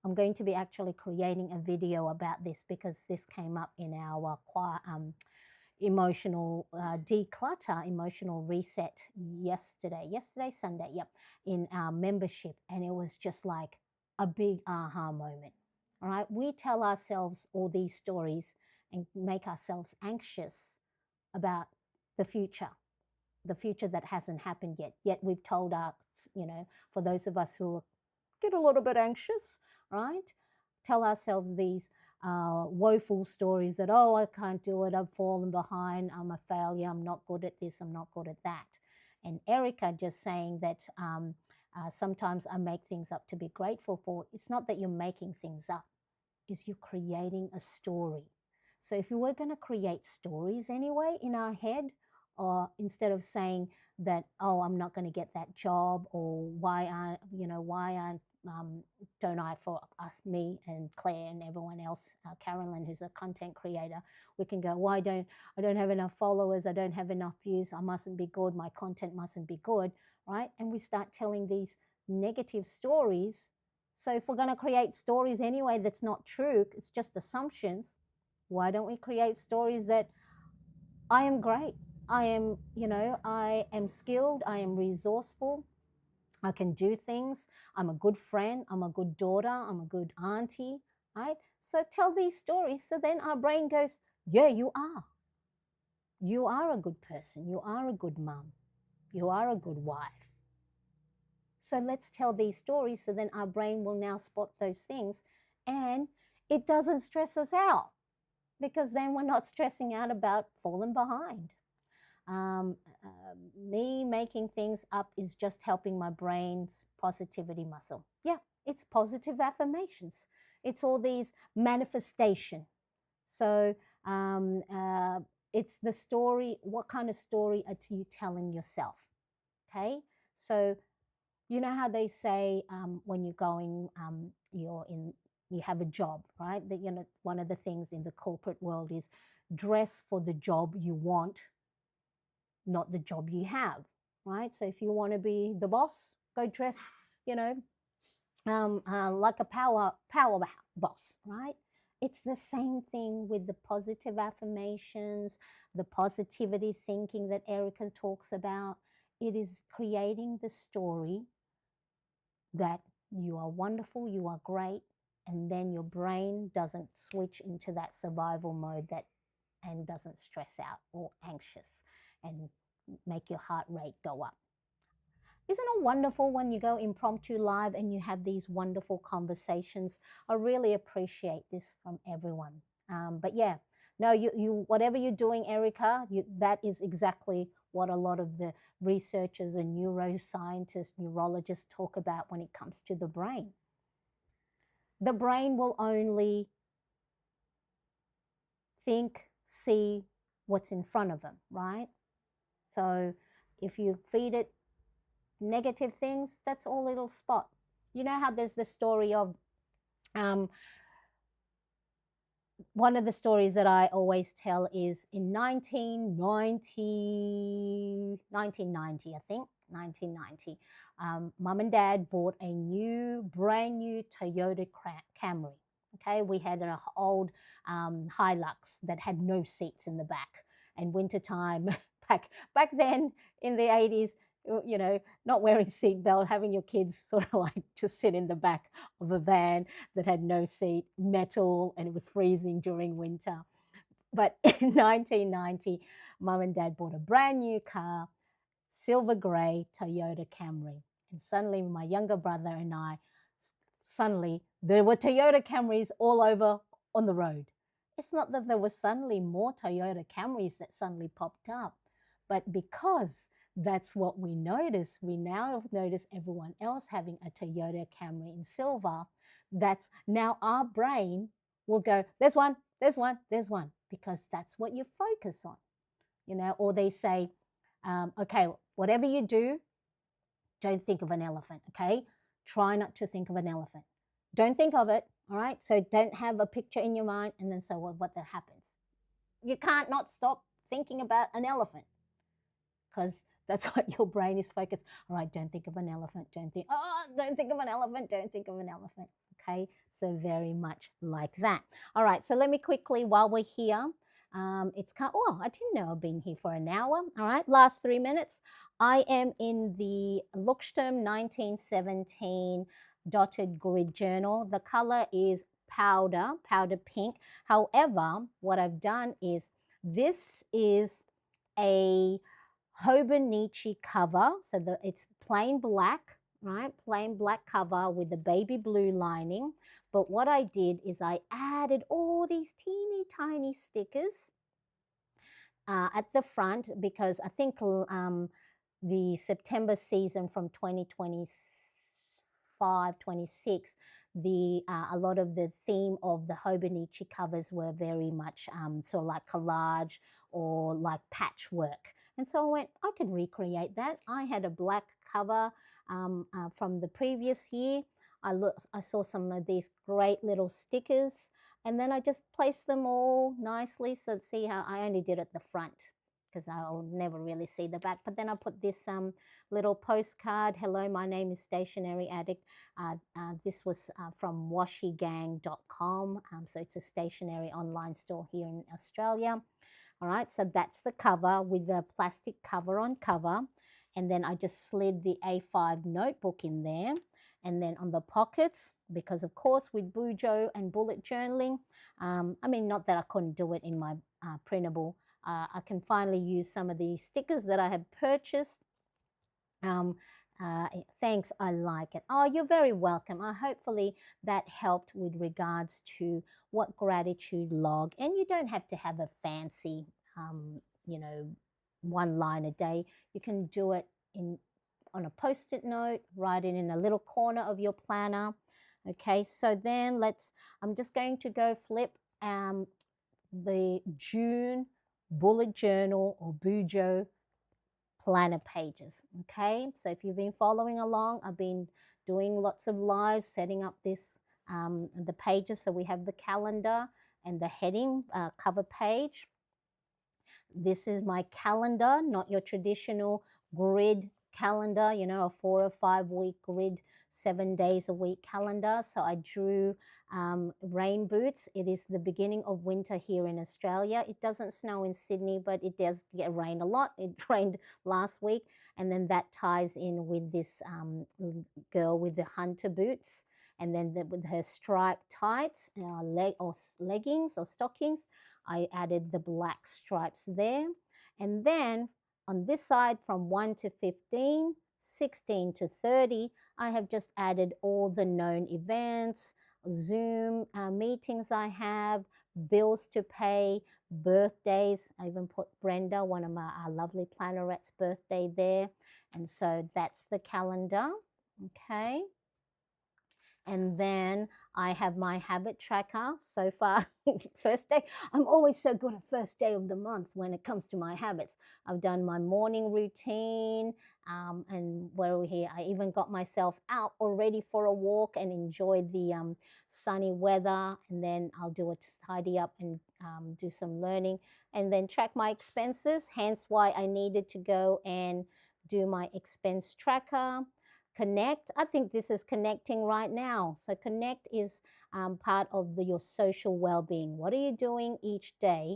I'm going to be actually creating a video about this because this came up in our emotional declutter, emotional reset yesterday, Sunday, yep, in our membership. And it was just like a big aha moment. All right, we tell ourselves all these stories and make ourselves anxious about the future that hasn't happened yet. Yet we've told us, you know, for those of us who get a little bit anxious, right? Tell ourselves these woeful stories that, oh, I can't do it, I've fallen behind, I'm a failure, I'm not good at this, I'm not good at that. And Erica just saying that sometimes I make things up to be grateful for. It's not that you're making things up, it's you're creating a story. So if you were going to create stories anyway in our head, or instead of saying that, oh, I'm not going to get that job, or why aren't, you know, why aren't don't I, for us, me and Claire and everyone else, Carolyn, who's a content creator, we can go, why don't I don't have enough followers, I don't have enough views, I mustn't be good, my content mustn't be good, right? And we start telling these negative stories. So if we're going to create stories anyway that's not true, it's just assumptions, why don't we create stories that I am great, I am, you know, I am skilled, I am resourceful, I can do things, I'm a good friend, I'm a good daughter, I'm a good auntie, right? So tell these stories, so then our brain goes, yeah, you are. You are a good person, you are a good mom, you are a good wife. So let's tell these stories, so then our brain will now spot those things, and it doesn't stress us out, because then we're not stressing out about falling behind. Me making things up is just helping my brain's positivity muscle. Yeah, it's positive affirmations. It's all these manifestation. So it's the story. What kind of story are you telling yourself? Okay, so you know how they say when you're going, you have a job, right? That, you know, one of the things in the corporate world is dress for the job you want, not the job you have, right? So if you want to be the boss, go dress, you know, like a power boss, right? It's the same thing with the positive affirmations, the positivity thinking that Erica talks about. It is creating the story that you are wonderful, you are great, and then your brain doesn't switch into that survival mode that and doesn't stress out or anxious and make your heart rate go up. Isn't it wonderful when you go impromptu live and you have these wonderful conversations? I really appreciate this from everyone. But yeah, no, you whatever you're doing, Erica, that is exactly what a lot of the researchers and neuroscientists, neurologists talk about when it comes to the brain. The brain will only think, see what's in front of them, right? So if you feed it negative things, that's all it'll spot. You know how there's the story of um, one of the stories that I always tell is in 1990, I think, 1990, mum and dad bought a brand new Toyota Camry. Okay, we had an old Hilux that had no seats in the back. And wintertime, back then in the 80s, you know, not wearing seatbelt, having your kids sort of like to sit in the back of a van that had no seat, metal, and it was freezing during winter. But in 1990, mum and dad bought a brand new car, silver gray Toyota Camry. And suddenly, my younger brother and I, suddenly, there were Toyota Camrys all over on the road. It's not that there were suddenly more Toyota Camrys that suddenly popped up, but because that's what we notice. We now notice everyone else having a Toyota Camry in silver. That's now our brain will go, there's one, there's one, there's one, because that's what you focus on, you know, or they say, okay, whatever you do, don't think of an elephant, okay? Try not to think of an elephant. Don't think of it, all right? So don't have a picture in your mind and then so what that happens. You can't not stop thinking about an elephant because that's what your brain is focused. All right, don't think of an elephant. Don't think of an elephant. Don't think of an elephant. Okay, so very much like that. All right, so let me quickly, while we're here, I didn't know I've been here for an hour. All right, last 3 minutes. I am in the Luxterm 1917 dotted grid journal. The color is powder pink. However, what I've done is this is a Hobonichi cover. So it's plain black, right? Plain black cover with the baby blue lining. But what I did is I added all these teeny tiny stickers at the front because I think the September season from 2025, 26, a lot of the theme of the Hobonichi covers were very much sort of like collage or like patchwork. And so I went, I could recreate that. I had a black cover from the previous year. I saw some of these great little stickers, and then I just placed them all nicely. So see how I only did at the front because I'll never really see the back. But then I put this little postcard. Hello, my name is Stationery Addict. This was from washigang.com. So it's a stationery online store here in Australia. All right, so that's the cover with the plastic cover on cover. And then I just slid the A5 notebook in there. And then on the pockets, because of course with Bujo and bullet journaling, I mean, not that I couldn't do it in my printable, I can finally use some of these stickers that I have purchased. Thanks, I like it. Oh, you're very welcome. Hopefully that helped with regards to what gratitude log. And you don't have to have a fancy, you know, one line a day. You can do it on a post-it note, write it in a little corner of your planner. Okay, so then I'm just going to go flip the June bullet journal or Bujo planner pages. Okay, so if you've been following along, I've been doing lots of lives, setting up the pages. So we have the calendar and the heading cover page. This is my calendar, not your traditional grid calendar, you know, a 4 or 5 week grid, 7 days a week calendar. So I drew rain boots. It is the beginning of winter here in Australia. It doesn't snow in Sydney, but it does get rain a lot. It rained last week. And then that ties in with this girl with the hunter boots. And then with her striped tights, leggings or stockings, I added the black stripes there. And then on this side from 1 to 15, 16 to 30, I have just added all the known events, Zoom meetings I have, bills to pay, birthdays. I even put Brenda, one of my lovely plannerettes, birthday there. And so that's the calendar. Okay. And then I have my habit tracker so far. First day, I'm always so good at first day of the month when it comes to my habits. I've done my morning routine, and where are we here? I even got myself out already for a walk and enjoyed the sunny weather. And then I'll do a tidy up and do some learning, and then track my expenses. Hence why I needed to go and do my expense tracker. Connect, I think this is connecting right now. So connect is part of your social well-being. What are you doing each day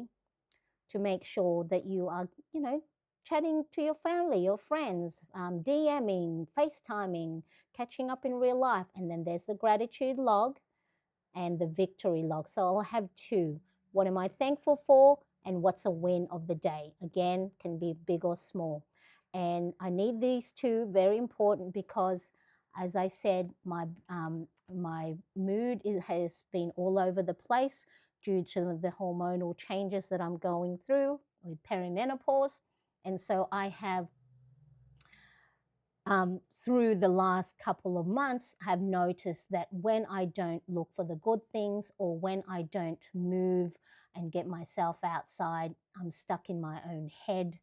to make sure that you are, you know, chatting to your family, your friends, DMing, FaceTiming, catching up in real life? And then there's the gratitude log and the victory log. So I'll have two. What am I thankful for? And what's a win of the day? Again, can be big or small. And I need these two, very important, because as I said, my mood has been all over the place due to the hormonal changes that I'm going through with perimenopause. And so I have through the last couple of months, have noticed that when I don't look for the good things or when I don't move and get myself outside, I'm stuck in my own head,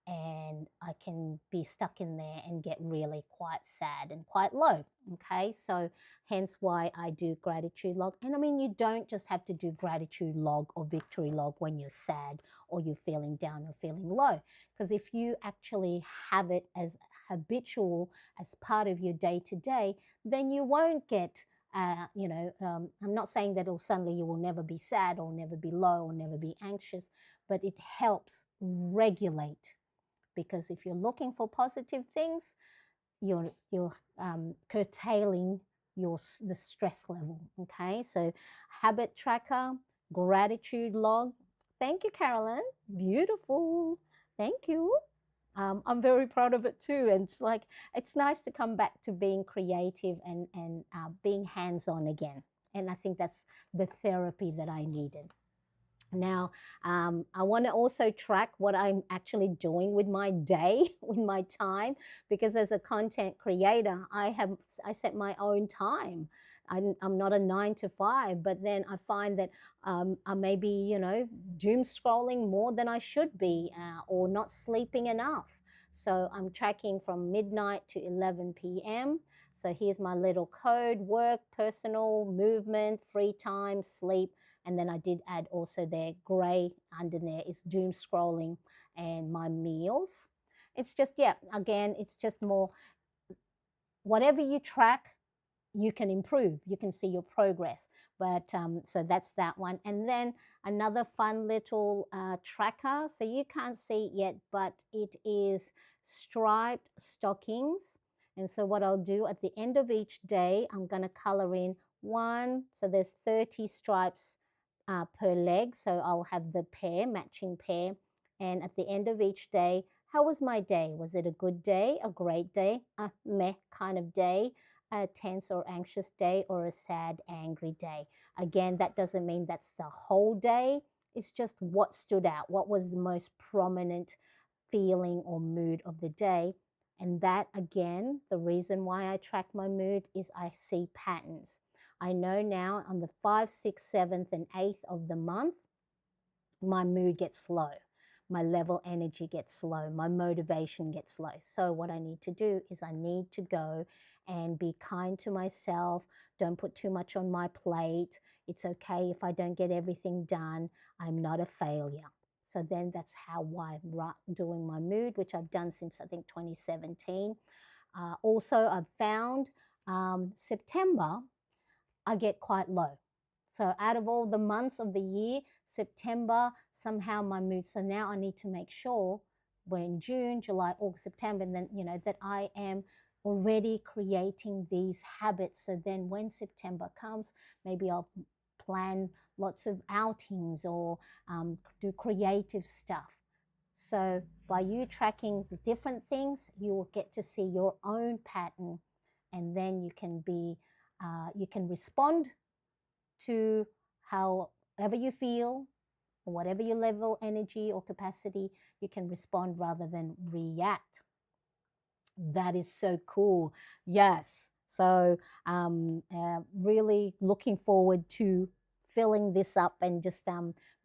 and I can be stuck in there and get really quite sad and quite low. Okay, so hence why I do gratitude log. And I mean, you don't just have to do gratitude log or victory log when you're sad or you're feeling down or feeling low, because if you actually have it as habitual as part of your day to day, then you won't get, I'm not saying that suddenly you will never be sad or never be low or never be anxious, but it helps regulate. Because if you're looking for positive things, you're curtailing the stress level. Okay, so habit tracker, gratitude log. Thank you, Carolyn. Beautiful. Thank you. I'm very proud of it too. And it's nice to come back to being creative and being hands-on again. And I think that's the therapy that I needed. Now, I want to also track what I'm actually doing with my day, with my time, because as a content creator, I set my own time. I'm not a 9 to 5, but then I find that I may be, doom scrolling more than I should be, or not sleeping enough. So I'm tracking from midnight to 11 p.m. So here's my little code: work, personal, movement, free time, sleep. And then I did add also there, gray under there is doom scrolling and my meals. It's just, yeah, again, it's just more, whatever you track, you can improve, you can see your progress. But so that's that one. And then another fun little tracker. So you can't see it yet, but it is striped stockings. And so what I'll do at the end of each day, I'm going to color in one. So there's 30 stripes per leg. So I'll have the pair, matching pair. And at the end of each day, how was my day? Was it a good day, a great day, a meh kind of day, a tense or anxious day, or a sad, angry day? Again, that doesn't mean that's the whole day. It's just what stood out. What was the most prominent feeling or mood of the day? And that, again, the reason why I track my mood is I see patterns. I know now on the 5th, 6th, 7th, and 8th of the month, my mood gets low. My level energy gets low. My motivation gets low. So what I need to do is I need to go and be kind to myself. Don't put too much on my plate. It's okay if I don't get everything done. I'm not a failure. So then that's how I'm doing my mood, which I've done since I think 2017. Also, I've found September, I get quite low. So out of all the months of the year, September, somehow my mood. So now I need to make sure we're in June, July, August, September, and then, that I am already creating these habits. So then when September comes, maybe I'll plan lots of outings or do creative stuff. So by you tracking the different things, you will get to see your own pattern, and then you can respond to however you feel, or whatever your level, energy, or capacity. You can respond rather than react. That is so cool. Yes. So really looking forward to filling this up and just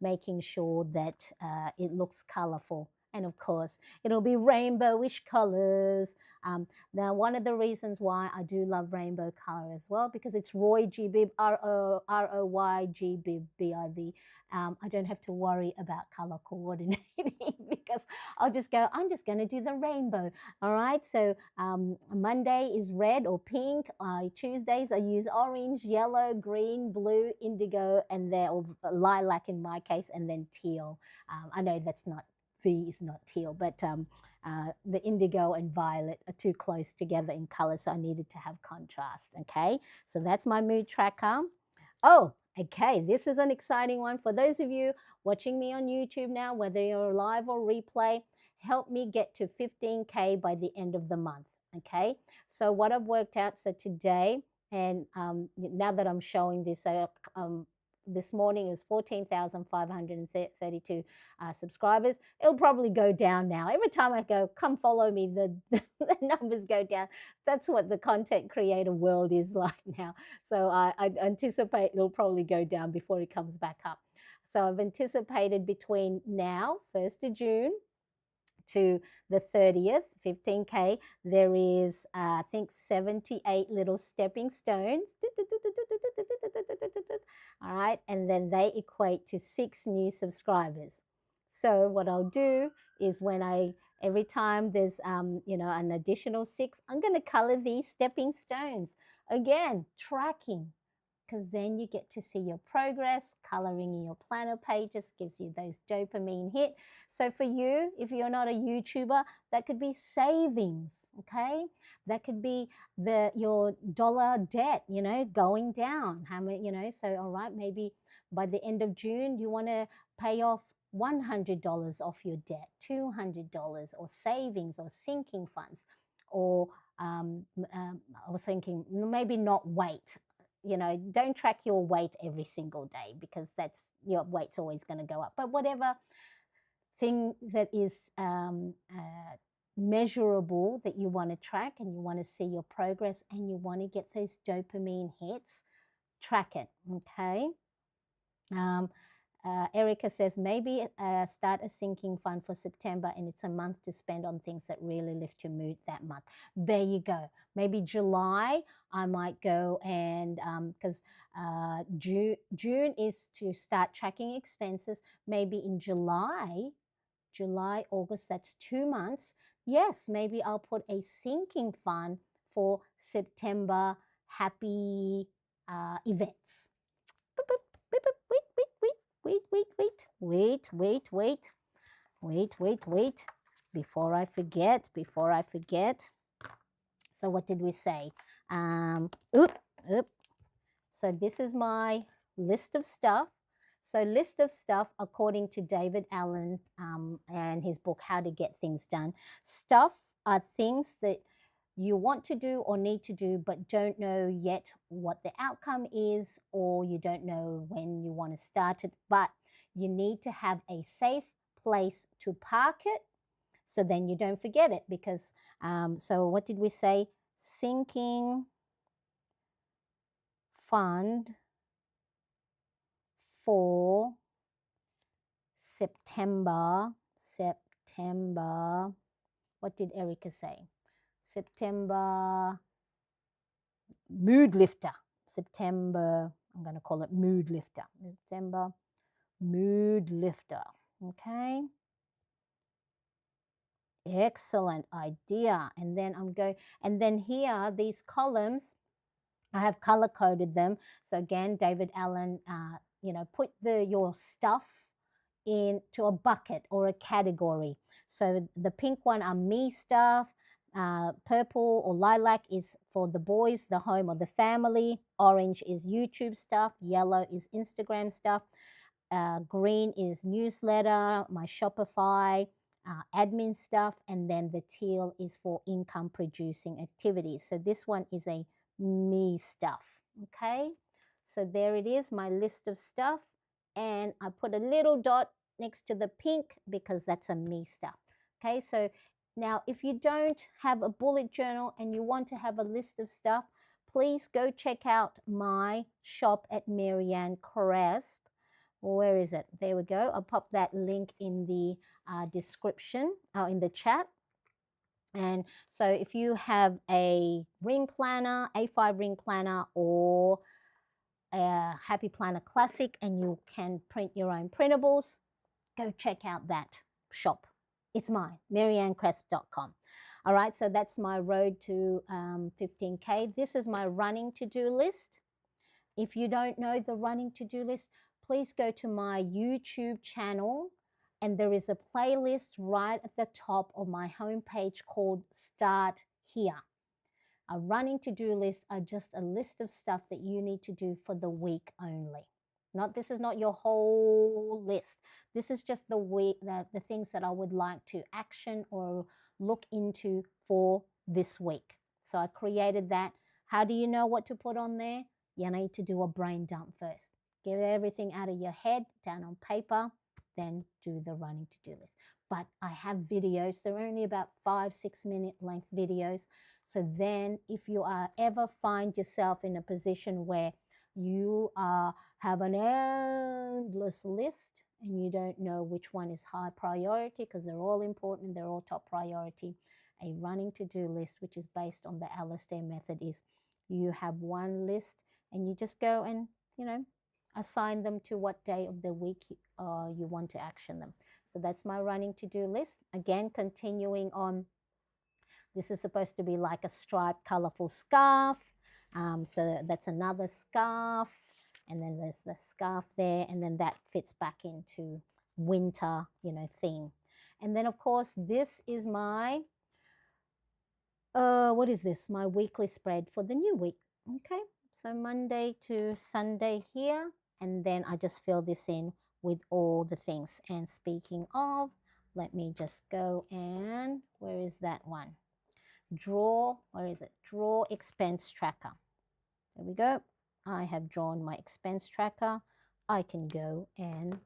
making sure that it looks colorful. And of course, it'll be rainbowish colors. Now, one of the reasons why I do love rainbow color as well, because it's Roy G. Bibb, Roy G. Bibb, BIB. I don't have to worry about color coordinating because I'm just going to do the rainbow. All right, so Monday is red or pink. Tuesdays I use orange, yellow, green, blue, indigo, and they're lilac in my case, and then teal. I know that's not V is not teal, but the indigo and violet are too close together in color, so I needed to have contrast. Okay, so that's my mood tracker. Oh, okay, this is an exciting one for those of you watching me on YouTube now, whether you're live or replay. Help me get to 15K by the end of the month. Okay, so what I've worked out, so today, and now that I'm showing this, this morning it was 14,532 subscribers. It'll probably go down now. Every time I go, come follow me, the numbers go down. That's what the content creator world is like now. So I anticipate it'll probably go down before it comes back up. So I've anticipated between now, 1st of June, to the 30th, 15K, there is, I think, 78 little stepping stones. All right, and then they equate to 6 new subscribers. So what I'll do is every time there's, an additional 6, I'm going to color these stepping stones. Again, tracking, because then you get to see your progress. Coloring in your planner pages gives you those dopamine hit. So for you, if you're not a YouTuber, that could be savings, okay? That could be your dollar debt, going down. How many, so all right, maybe by the end of June, you want to pay off $100 off your debt, $200, or savings or sinking funds, or I was thinking maybe not weight. Don't track your weight every single day, because your weight's always going to go up. But whatever thing that is measurable that you want to track, and you want to see your progress, and you want to get those dopamine hits, track it. Okay. Erica says, maybe start a sinking fund for September, and it's a month to spend on things that really lift your mood that month. There you go. Maybe July, I might go and, because June is to start tracking expenses. Maybe in July, August, that's 2 months. Yes, maybe I'll put a sinking fund for September happy events. Boop, boop, boop, boop, wait, before I forget. So what did we say? So this is my list of stuff. So list of stuff according to David Allen and his book, How to Get Things Done. Stuff are things that you want to do or need to do, but don't know yet what the outcome is, or you don't know when you want to start it, but you need to have a safe place to park it, so then you don't forget it. Because, so what did we say? Sinking fund for September. What did Erica say? September mood lifter. I'm going to call it mood lifter. September mood lifter. Okay. Excellent idea. And then and then here, these columns, I have color coded them. So again, David Allen, put your stuff into a bucket or a category. So the pink one are me stuff. Purple or lilac is for the boys, the home or the family. Orange is YouTube stuff. Yellow is Instagram stuff. Green is newsletter, my Shopify, admin stuff, and then the teal is for income producing activities. So this one is a me stuff. Okay, so there it is, my list of stuff, and I put a little dot next to the pink because that's a me stuff. Okay, so now if you don't have a bullet journal and you want to have a list of stuff, please go check out my shop at Marianne Cresp. Where is it? There we go. I'll pop that link in the description or in the chat. And so if you have a ring planner, A5 ring planner, or a Happy Planner Classic, and you can print your own printables, go check out that shop. It's mine, mariannecresp.com. All right, so that's my road to 15K. This is my running to-do list. If you don't know the running to-do list, please go to my YouTube channel, and there is a playlist right at the top of my homepage called Start Here. A running to-do list are just a list of stuff that you need to do for the week only. This is not your whole list. This is just the week, the things that I would like to action or look into for this week. So I created that. How do you know what to put on there? You need to do a brain dump first. Get everything out of your head, down on paper, then do the running to-do list. But I have videos. They're only about 5-6 minute length videos. So then if you ever find yourself in a position where you have an endless list and you don't know which one is high priority, because they're all important, they're all top priority, a running to-do list, which is based on the Alistair method, is you have one list and you just go and, assign them to what day of the week you want to action them. So that's my running to-do list. Again, continuing on, this is supposed to be like a striped, colorful scarf. So that's another scarf. And then there's the scarf there. And then that fits back into winter, theme. And then, of course, this is my, what is this? My weekly spread for the new week. Okay. So Monday to Sunday here. And then I just fill this in with all the things. And speaking of, let me just go and, where is that one? Draw expense tracker. There we go. I have drawn my expense tracker. I can go and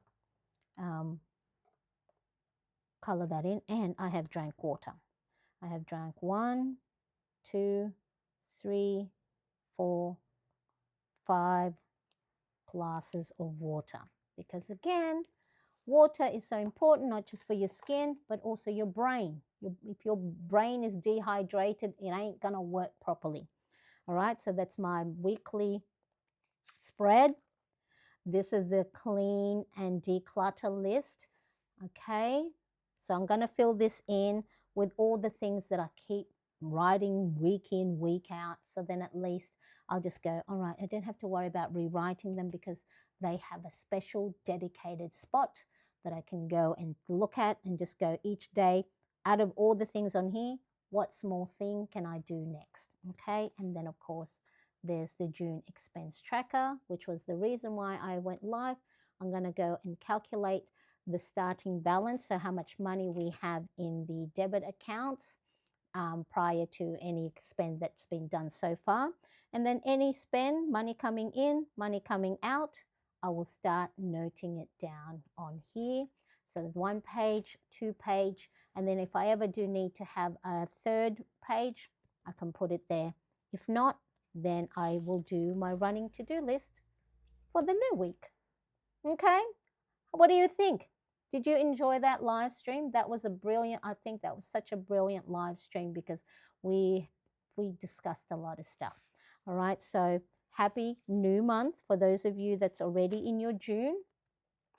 color that in, and I have drank water. I have drank 1, 2, 3, 4, 5 glasses of water, because again, water is so important, not just for your skin, but also your brain. If your brain is dehydrated, it ain't gonna work properly. All right, so that's my weekly spread. This is the clean and declutter list. Okay, so I'm gonna fill this in with all the things that I keep writing week in, week out. So then at least I'll just go, all right, I don't have to worry about rewriting them, because they have a special dedicated spot that I can go and look at and just go each day, out of all the things on here, what small thing can I do next? Okay, and then of course, there's the June expense tracker, which was the reason why I went live. I'm going to go and calculate the starting balance, so how much money we have in the debit accounts prior to any spend that's been done so far. And then any spend, money coming in, money coming out, I will start noting it down on here. So 1 page, 2 page, and then if I ever do need to have a 3rd page, I can put it there. If not, then I will do my running to-do list for the new week. Okay? What do you think? Did you enjoy that live stream? That was I think that was such a brilliant live stream, because we discussed a lot of stuff. All right, so happy new month for those of you that's already in your June,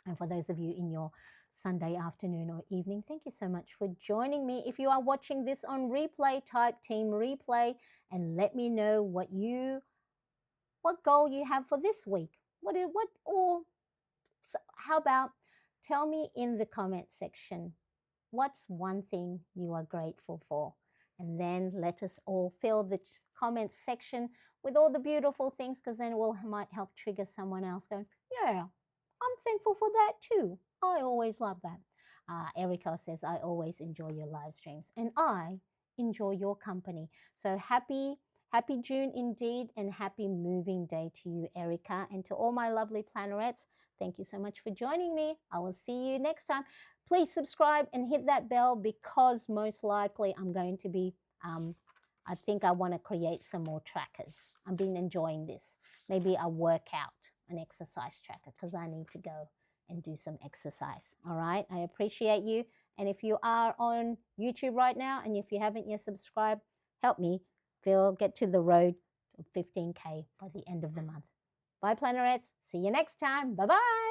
and for those of you in your Sunday afternoon or evening. Thank you so much for joining me. If you are watching this on replay, type team replay and let me know what goal you have for this week. How about tell me in the comment section what's one thing you are grateful for? And then let us all fill the comment section with all the beautiful things, because then it might help trigger someone else going, yeah, I'm thankful for that too. I always love that. Erica says, I always enjoy your live streams and I enjoy your company. So happy June indeed, and happy moving day to you, Erica, and to all my lovely plannerettes. Thank you so much for joining me. I will see you next time. Please subscribe and hit that bell, because most likely I'm going to be, I think I want to create some more trackers. I've been enjoying this. Maybe a workout, an exercise tracker, because I need to go and do some exercise. All right. I appreciate you. And if you are on YouTube right now, and if you haven't yet subscribed, help me get to the road to 15K by the end of the month. Bye, plannerettes. See you next time. Bye-bye.